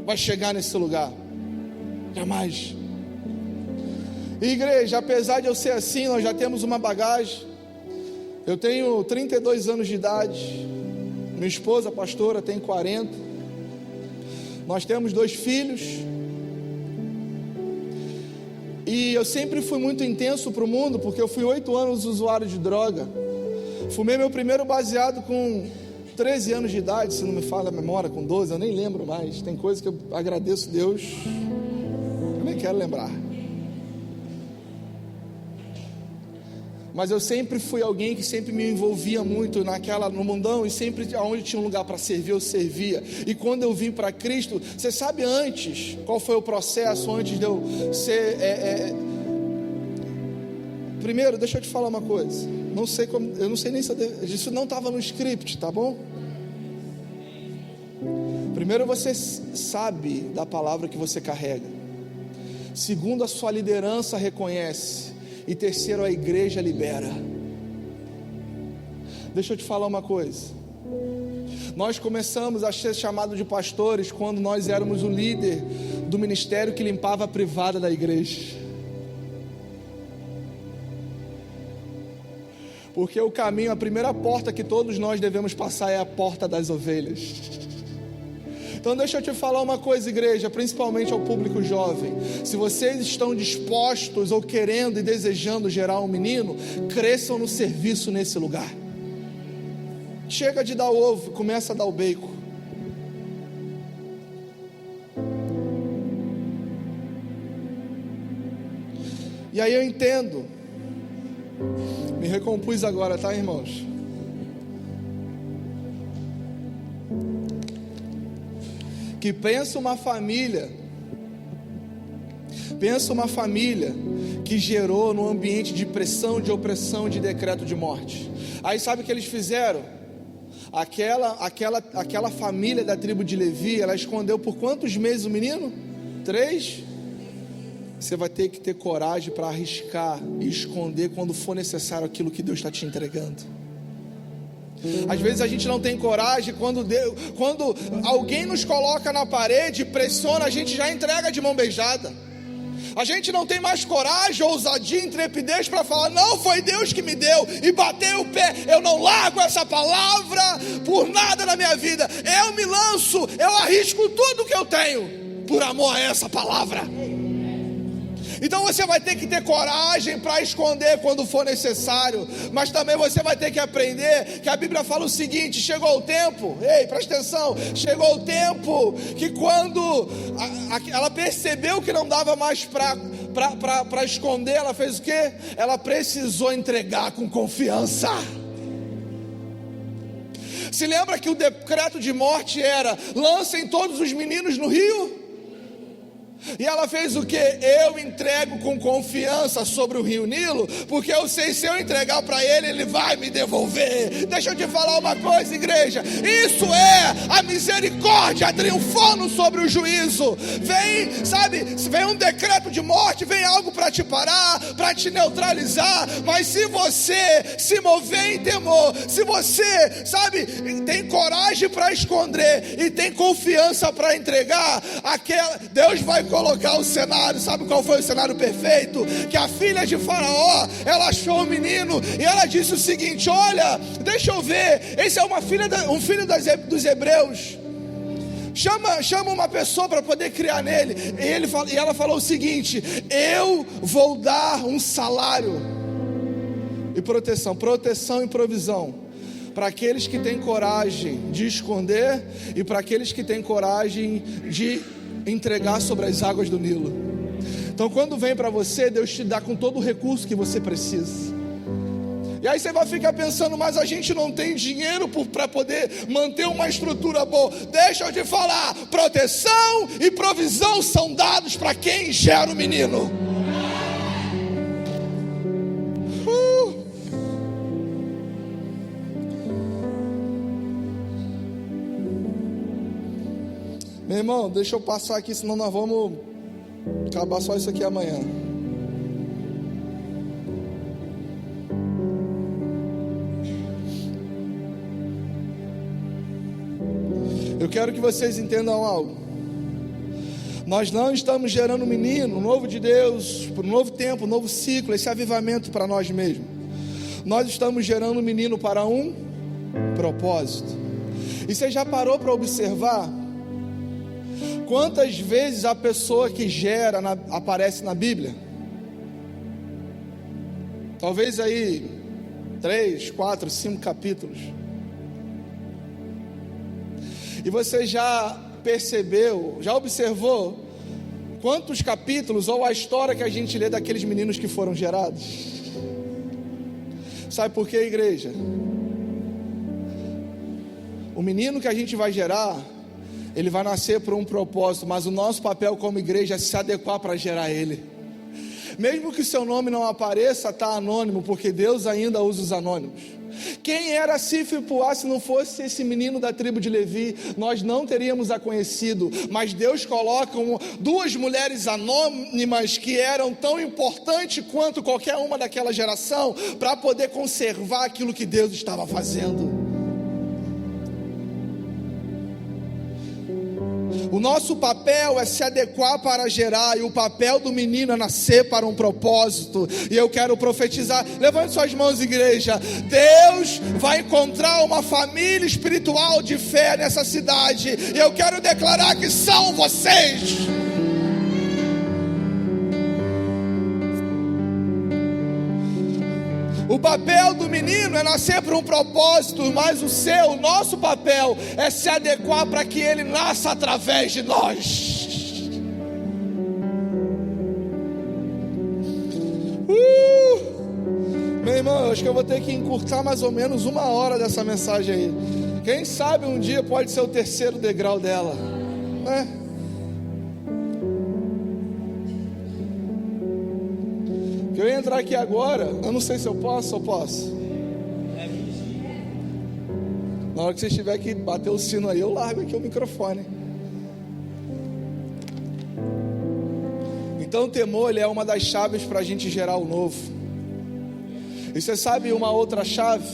vai chegar nesse lugar. Jamais. Igreja, apesar de eu ser assim, nós já temos uma bagagem. Eu tenho 32 anos de idade, minha esposa, pastora, tem 40. Nós temos 2 filhos. E eu sempre fui muito intenso para o mundo, porque eu fui 8 anos usuário de droga. Fumei meu primeiro baseado com 13 anos de idade, se não me falha a memória, com 12, eu nem lembro mais. Tem coisa que eu agradeço a Deus, eu nem quero lembrar. Mas eu sempre fui alguém que sempre me envolvia muito no mundão, e sempre aonde tinha um lugar para servir, eu servia. E quando eu vim para Cristo, você sabe antes qual foi o processo, antes de eu ser... Primeiro, deixa eu te falar uma coisa. Eu não sei nem se isso não estava no script, tá bom? Primeiro, você sabe da palavra que você carrega. Segundo, a sua liderança reconhece. E terceiro, a igreja libera. Deixa eu te falar uma coisa. Nós começamos a ser chamados de pastores quando nós éramos o líder do ministério que limpava a privada da igreja. Porque o caminho, a primeira porta que todos nós devemos passar é a porta das ovelhas. Então deixa eu te falar uma coisa, igreja, principalmente ao público jovem. Se vocês estão dispostos ou querendo e desejando gerar um menino, cresçam no serviço nesse lugar. Chega de dar o ovo, começa a dar o bacon. E aí eu entendo. Me recompus agora, tá, irmãos? Que pensa uma família que gerou num ambiente de pressão, de opressão, de decreto de morte. Aí sabe o que eles fizeram? Aquela família da tribo de Levi, ela escondeu por quantos meses o menino? 3. Você vai ter que ter coragem para arriscar e esconder quando for necessário aquilo que Deus está te entregando. Às vezes a gente não tem coragem, quando alguém nos coloca na parede, pressiona, a gente já entrega de mão beijada. A gente não tem mais coragem, ousadia, intrepidez para falar: não, foi Deus que me deu, e bater o pé. Eu não largo essa palavra por nada na minha vida. Eu me lanço, eu arrisco tudo que eu tenho por amor a essa palavra. Então você vai ter que ter coragem para esconder quando for necessário, mas também você vai ter que aprender que a Bíblia fala o seguinte: chegou o tempo, presta atenção, chegou o tempo que quando ela percebeu que não dava mais para esconder, ela fez o quê? Ela precisou entregar com confiança. Se lembra que o decreto de morte era: lancem todos os meninos no rio? E ela fez o que? Eu entrego com confiança sobre o rio Nilo, porque eu sei, se eu entregar para ele, ele vai me devolver. Deixa eu te falar uma coisa, igreja, isso é a misericórdia triunfando sobre o juízo. Vem, sabe, vem um decreto de morte, vem algo para te parar, para te neutralizar, mas se você se mover em temor, se você, sabe, tem coragem para esconder e tem confiança para entregar, Deus vai colocar o cenário. Sabe qual foi o cenário perfeito? Que a filha de Faraó, ela achou o menino e ela disse o seguinte: olha, deixa eu ver, esse é um filho dos hebreus, chama uma pessoa para poder criar nele. E ela falou o seguinte: eu vou dar um salário e proteção e provisão para aqueles que têm coragem de esconder e para aqueles que têm coragem de entregar sobre as águas do Nilo. Então, quando vem para você, Deus te dá com todo o recurso que você precisa. E aí você vai ficar pensando: mas a gente não tem dinheiro para poder manter uma estrutura boa. Deixa eu te falar, proteção e provisão são dados para quem gera o menino. Meu irmão, deixa eu passar aqui, senão nós vamos acabar só isso aqui amanhã. Eu quero que vocês entendam algo. Nós não estamos gerando um menino, um novo de Deus, para um novo tempo, um novo ciclo, esse avivamento para nós mesmos. Nós estamos gerando um menino para um propósito. E você já parou para observar quantas vezes a pessoa que gera aparece na Bíblia? Talvez aí 3, 4, 5 capítulos. E você já percebeu, já observou quantos capítulos ou a história que a gente lê daqueles meninos que foram gerados? Sabe por quê, igreja? O menino que a gente vai gerar, ele vai nascer por um propósito, mas o nosso papel como igreja é se adequar para gerar ele. Mesmo que o seu nome não apareça, está anônimo, porque Deus ainda usa os anônimos. Quem era Sif e Puá se não fosse esse menino da tribo de Levi? Nós não teríamos a conhecido, mas Deus coloca duas mulheres anônimas que eram tão importantes quanto qualquer uma daquela geração, para poder conservar aquilo que Deus estava fazendo. O nosso papel é se adequar para gerar, e o papel do menino é nascer para um propósito. E eu quero profetizar, levante suas mãos, igreja. Deus vai encontrar uma família espiritual de fé nessa cidade, e eu quero declarar que são vocês. O papel do menino é nascer para um propósito, mas o nosso papel é se adequar para que ele nasça através de nós. Meu irmão, eu acho que eu vou ter que encurtar mais ou menos 1 hora dessa mensagem aí. Quem sabe um dia pode ser o 3º degrau dela, né? Eu ia entrar aqui agora, eu não sei se eu posso ou posso. Na hora que você estiver aqui, bater o sino aí, eu largo aqui o microfone. Então o temor, ele é uma das chaves para a gente gerar o novo. E você sabe uma outra chave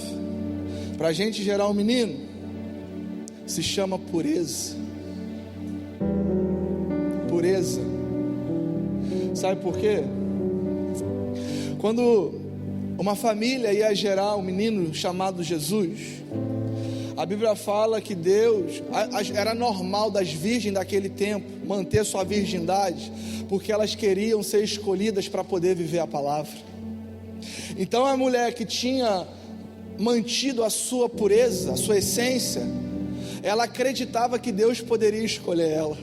para a gente gerar um menino? Se chama pureza. Pureza. Sabe por quê? Quando uma família ia gerar um menino chamado Jesus, a Bíblia fala que Deus, era normal das virgens daquele tempo manter sua virgindade, porque elas queriam ser escolhidas para poder viver a palavra. Então a mulher que tinha mantido a sua pureza, a sua essência, ela acreditava que Deus poderia escolher ela.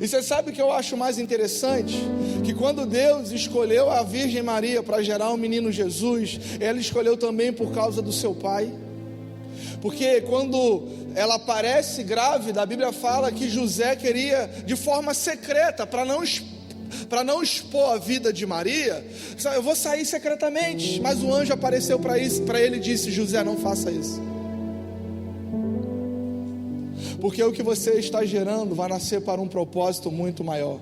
E você sabe o que eu acho mais interessante? Que quando Deus escolheu a Virgem Maria para gerar o menino Jesus, Ele escolheu também por causa do seu pai. Porque quando ela aparece grávida, a Bíblia fala que José queria de forma secreta, para não expor a vida de Maria, eu vou sair secretamente. Mas o anjo apareceu para ele e disse: José, não faça isso, porque o que você está gerando vai nascer para um propósito muito maior.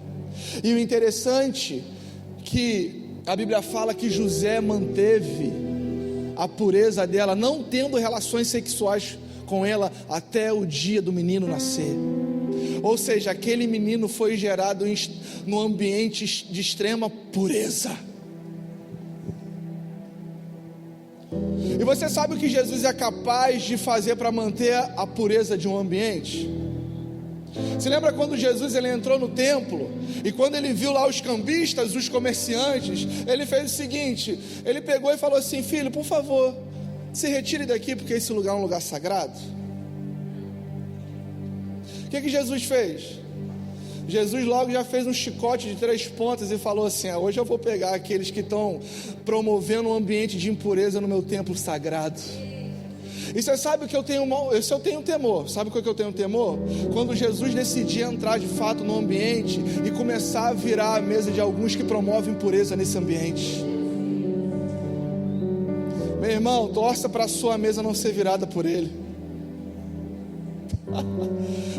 E o interessante que a Bíblia fala que José manteve a pureza dela, não tendo relações sexuais com ela até o dia do menino nascer. Ou seja, aquele menino foi gerado num ambiente de extrema pureza. E você sabe o que Jesus é capaz de fazer para manter a pureza de um ambiente? Você lembra quando Jesus ele entrou no templo, e quando ele viu lá os cambistas, os comerciantes, ele fez o seguinte: ele pegou e falou assim: filho, por favor, se retire daqui, porque esse lugar é um lugar sagrado. O que Jesus fez? Jesus logo já fez um chicote de 3 pontas e falou assim: hoje eu vou pegar aqueles que estão promovendo um ambiente de impureza no meu templo sagrado. E você sabe que eu tenho temor. Sabe o que eu tenho temor? Quando Jesus decidir entrar de fato no ambiente e começar a virar a mesa de alguns que promovem impureza nesse ambiente. Meu irmão, torça para a sua mesa não ser virada por ele.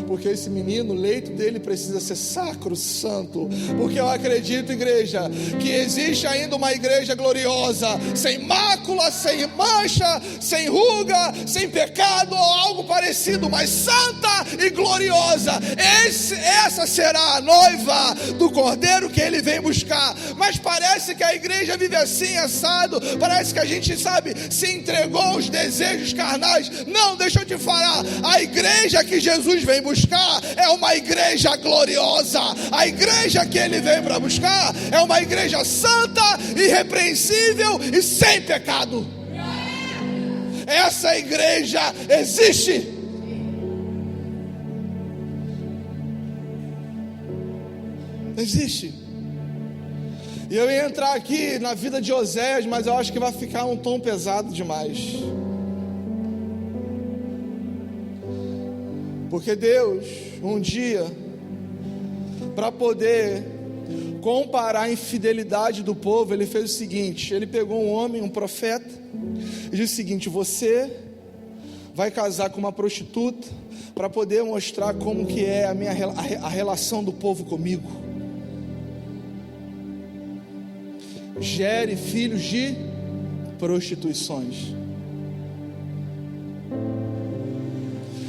Porque esse menino, o leito dele precisa ser sacro, santo. Porque eu acredito, igreja, que existe ainda uma igreja gloriosa, sem mácula, sem mancha, sem ruga, sem pecado ou algo parecido, mas santa e gloriosa. Essa será a noiva do Cordeiro que ele vem buscar. Mas parece que a igreja vive assim, assado. Parece que a gente, se entregou aos desejos carnais. Não, deixa eu te falar, a igreja que Jesus vem buscar é uma igreja gloriosa. A igreja que ele vem para buscar é uma igreja santa, irrepreensível e sem pecado. Essa igreja existe. Existe. E eu ia entrar aqui na vida de Oséias, mas eu acho que vai ficar um tom pesado demais. Porque Deus, um dia, para poder comparar a infidelidade do povo, ele fez o seguinte: ele pegou um homem, um profeta, e disse o seguinte: você vai casar com uma prostituta para poder mostrar como que é a relação do povo comigo. Gere filhos de prostituições.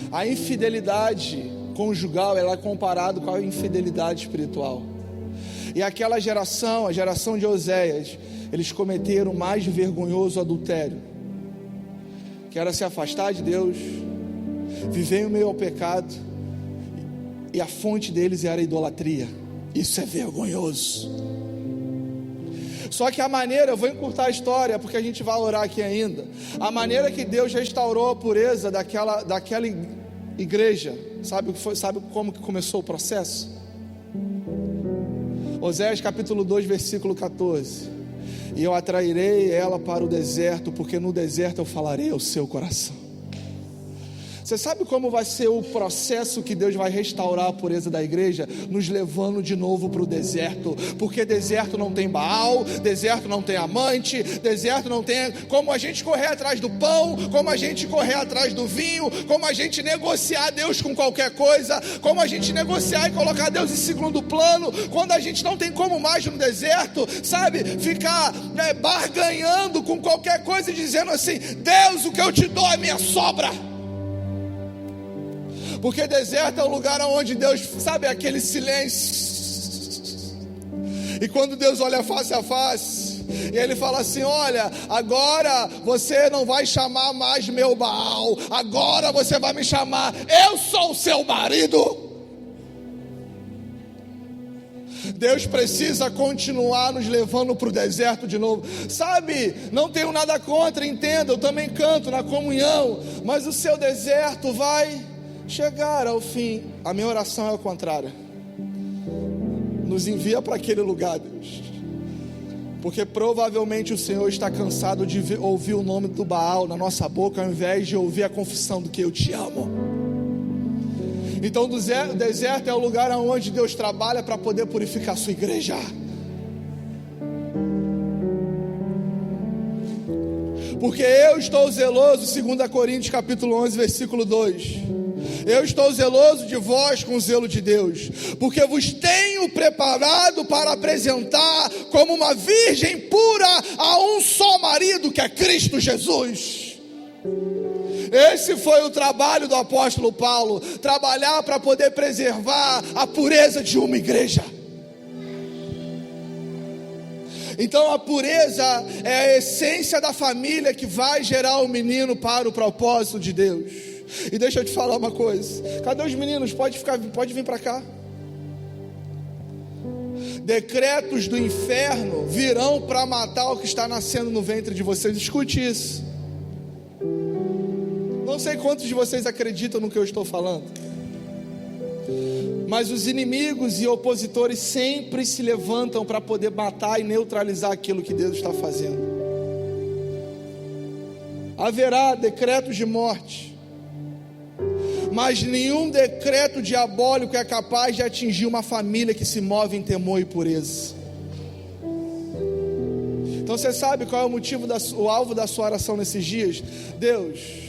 A infidelidade conjugal, ela é comparada com a infidelidade espiritual. E aquela geração, a geração de Oséias, eles cometeram o mais vergonhoso adultério, que era se afastar de Deus, viver em meio ao pecado, e a fonte deles era a idolatria. Isso é vergonhoso. Só que a maneira, eu vou encurtar a história, porque a gente vai orar aqui ainda. A maneira que Deus restaurou a pureza daquela igreja, sabe como que começou o processo? Oséias capítulo 2, versículo 14: e eu atrairei ela para o deserto, porque no deserto eu falarei ao seu coração. Você sabe como vai ser o processo que Deus vai restaurar a pureza da igreja? Nos levando de novo para o deserto. Porque deserto não tem Baal, deserto não tem amante, deserto não tem como a gente correr atrás do pão, como a gente correr atrás do vinho, como a gente negociar Deus com qualquer coisa, como a gente negociar e colocar Deus em segundo plano, quando a gente não tem como mais no deserto, ficar barganhando com qualquer coisa e dizendo assim: Deus, o que eu te dou é minha sobra. Porque deserto é o lugar onde Deus, aquele silêncio. E quando Deus olha face a face, e Ele fala assim: olha, agora você não vai chamar mais meu Baal, agora você vai me chamar, eu sou o seu marido. Deus precisa continuar nos levando para o deserto de novo. Não tenho nada contra, entenda, eu também canto na comunhão, mas o seu deserto vai chegar ao fim. A minha oração é ao contrário. nos envia para aquele lugar, Deus. Porque provavelmente o Senhor está cansado de ouvir o nome do Baal na nossa boca, ao invés de ouvir a confissão do que eu te amo. Então o deserto é o lugar onde Deus trabalha para poder purificar a sua igreja. Porque eu estou zeloso, 2 Coríntios capítulo 11, versículo 2. Eu estou zeloso de vós com o zelo de Deus, porque vos tenho preparado para apresentar como uma virgem pura a um só marido, que é Cristo Jesus. Esse foi o trabalho do apóstolo Paulo, trabalhar para poder preservar a pureza de uma igreja. Então a pureza é a essência da família que vai gerar o menino para o propósito de Deus. E deixa eu te falar uma coisa. Cadê os meninos? Pode vir para cá. Decretos do inferno virão para matar o que está nascendo no ventre de vocês. Escute isso. Não sei quantos de vocês acreditam no que eu estou falando, mas os inimigos e opositores sempre se levantam para poder matar e neutralizar aquilo que Deus está fazendo. Haverá decretos de morte, mas nenhum decreto diabólico é capaz de atingir uma família que se move em temor e pureza. Então você sabe qual é o motivo, o alvo da sua oração nesses dias? Deus,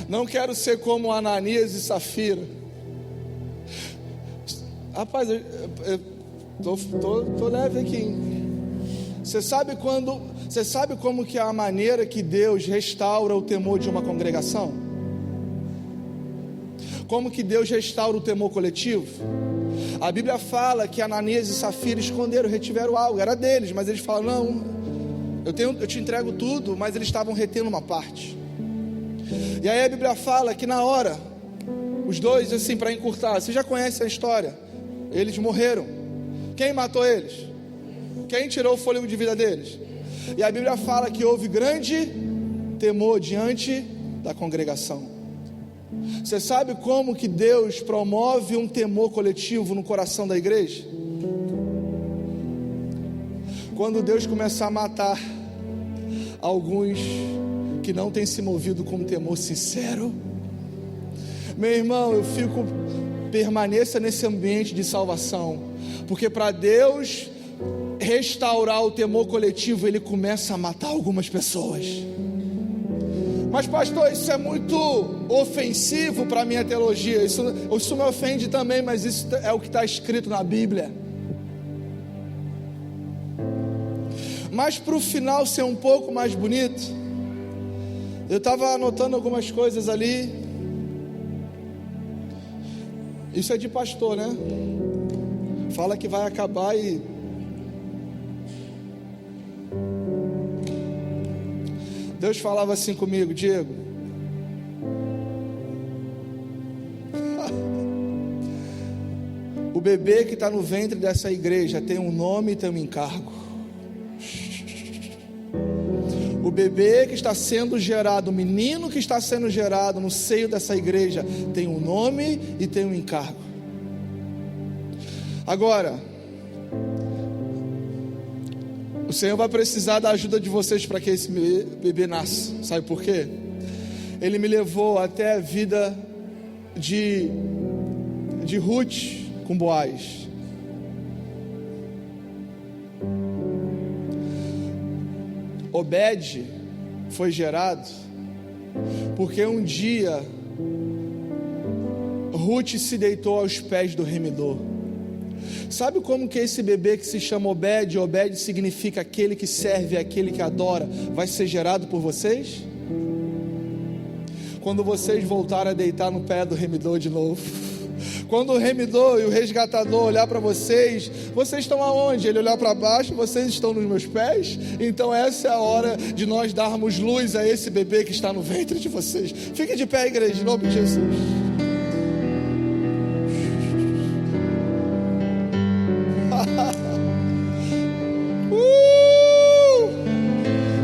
não quero ser como Ananias e Safira. Rapaz, eu tô leve aqui, hein? Você sabe como que é a maneira que Deus restaura o temor de uma congregação? Como que Deus restaura o temor coletivo? A Bíblia fala que Ananias e Safira esconderam, retiveram algo, era deles, mas eles falam, não, eu te entrego tudo, mas eles estavam retendo uma parte. E aí a Bíblia fala que na hora, os dois, assim, para encurtar, você já conhece a história, eles morreram. Quem matou eles? Quem tirou o fôlego de vida deles? E a Bíblia fala que houve grande temor diante da congregação. Você sabe como que Deus promove um temor coletivo no coração da igreja? Quando Deus começar a matar alguns que não têm se movido com um temor sincero. Meu irmão, permaneça nesse ambiente de salvação, porque para Deus restaurar o temor coletivo, Ele começa a matar algumas pessoas. Mas pastor, isso é muito ofensivo para a minha teologia, isso me ofende também, mas isso é o que está escrito na Bíblia. Mas para o final ser um pouco mais bonito, eu estava anotando algumas coisas ali. Isso é de pastor, né? Fala que vai acabar e... Deus falava assim comigo, Diego, o bebê que está no ventre dessa igreja tem um nome e tem um encargo. O bebê que está sendo gerado, o menino que está sendo gerado no seio dessa igreja tem um nome e tem um encargo. Agora, o Senhor vai precisar da ajuda de vocês para que esse bebê nasça. Sabe por quê? Ele me levou até a vida de Ruth com Boaz. Obed foi gerado porque um dia Ruth se deitou aos pés do remidor. Sabe como que esse bebê que se chama Obed, Obed significa aquele que serve, aquele que adora, vai ser gerado por vocês? Quando vocês voltarem a deitar no pé do remidor de novo. Quando o remidor e o resgatador olhar para vocês, vocês estão aonde? Ele olhar para baixo, vocês estão nos meus pés? Então essa é a hora de nós darmos luz a esse bebê que está no ventre de vocês. Fique de pé, igreja, em nome de Jesus.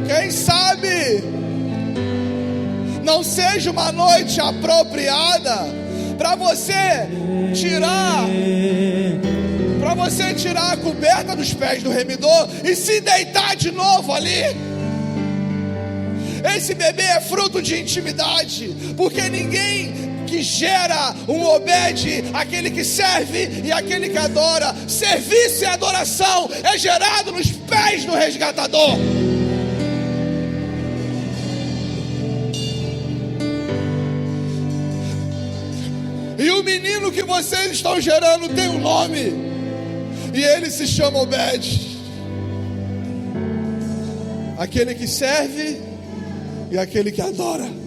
Quem sabe não seja uma noite apropriada para você tirar para você tirar a coberta dos pés do remidor e se deitar de novo ali. Esse bebê é fruto de intimidade, porque ninguém que gera um Obed, aquele que serve e aquele que adora, serviço e adoração é gerado nos pés do resgatador. E o menino que vocês estão gerando tem um nome, e ele se chama Obed, aquele que serve e aquele que adora.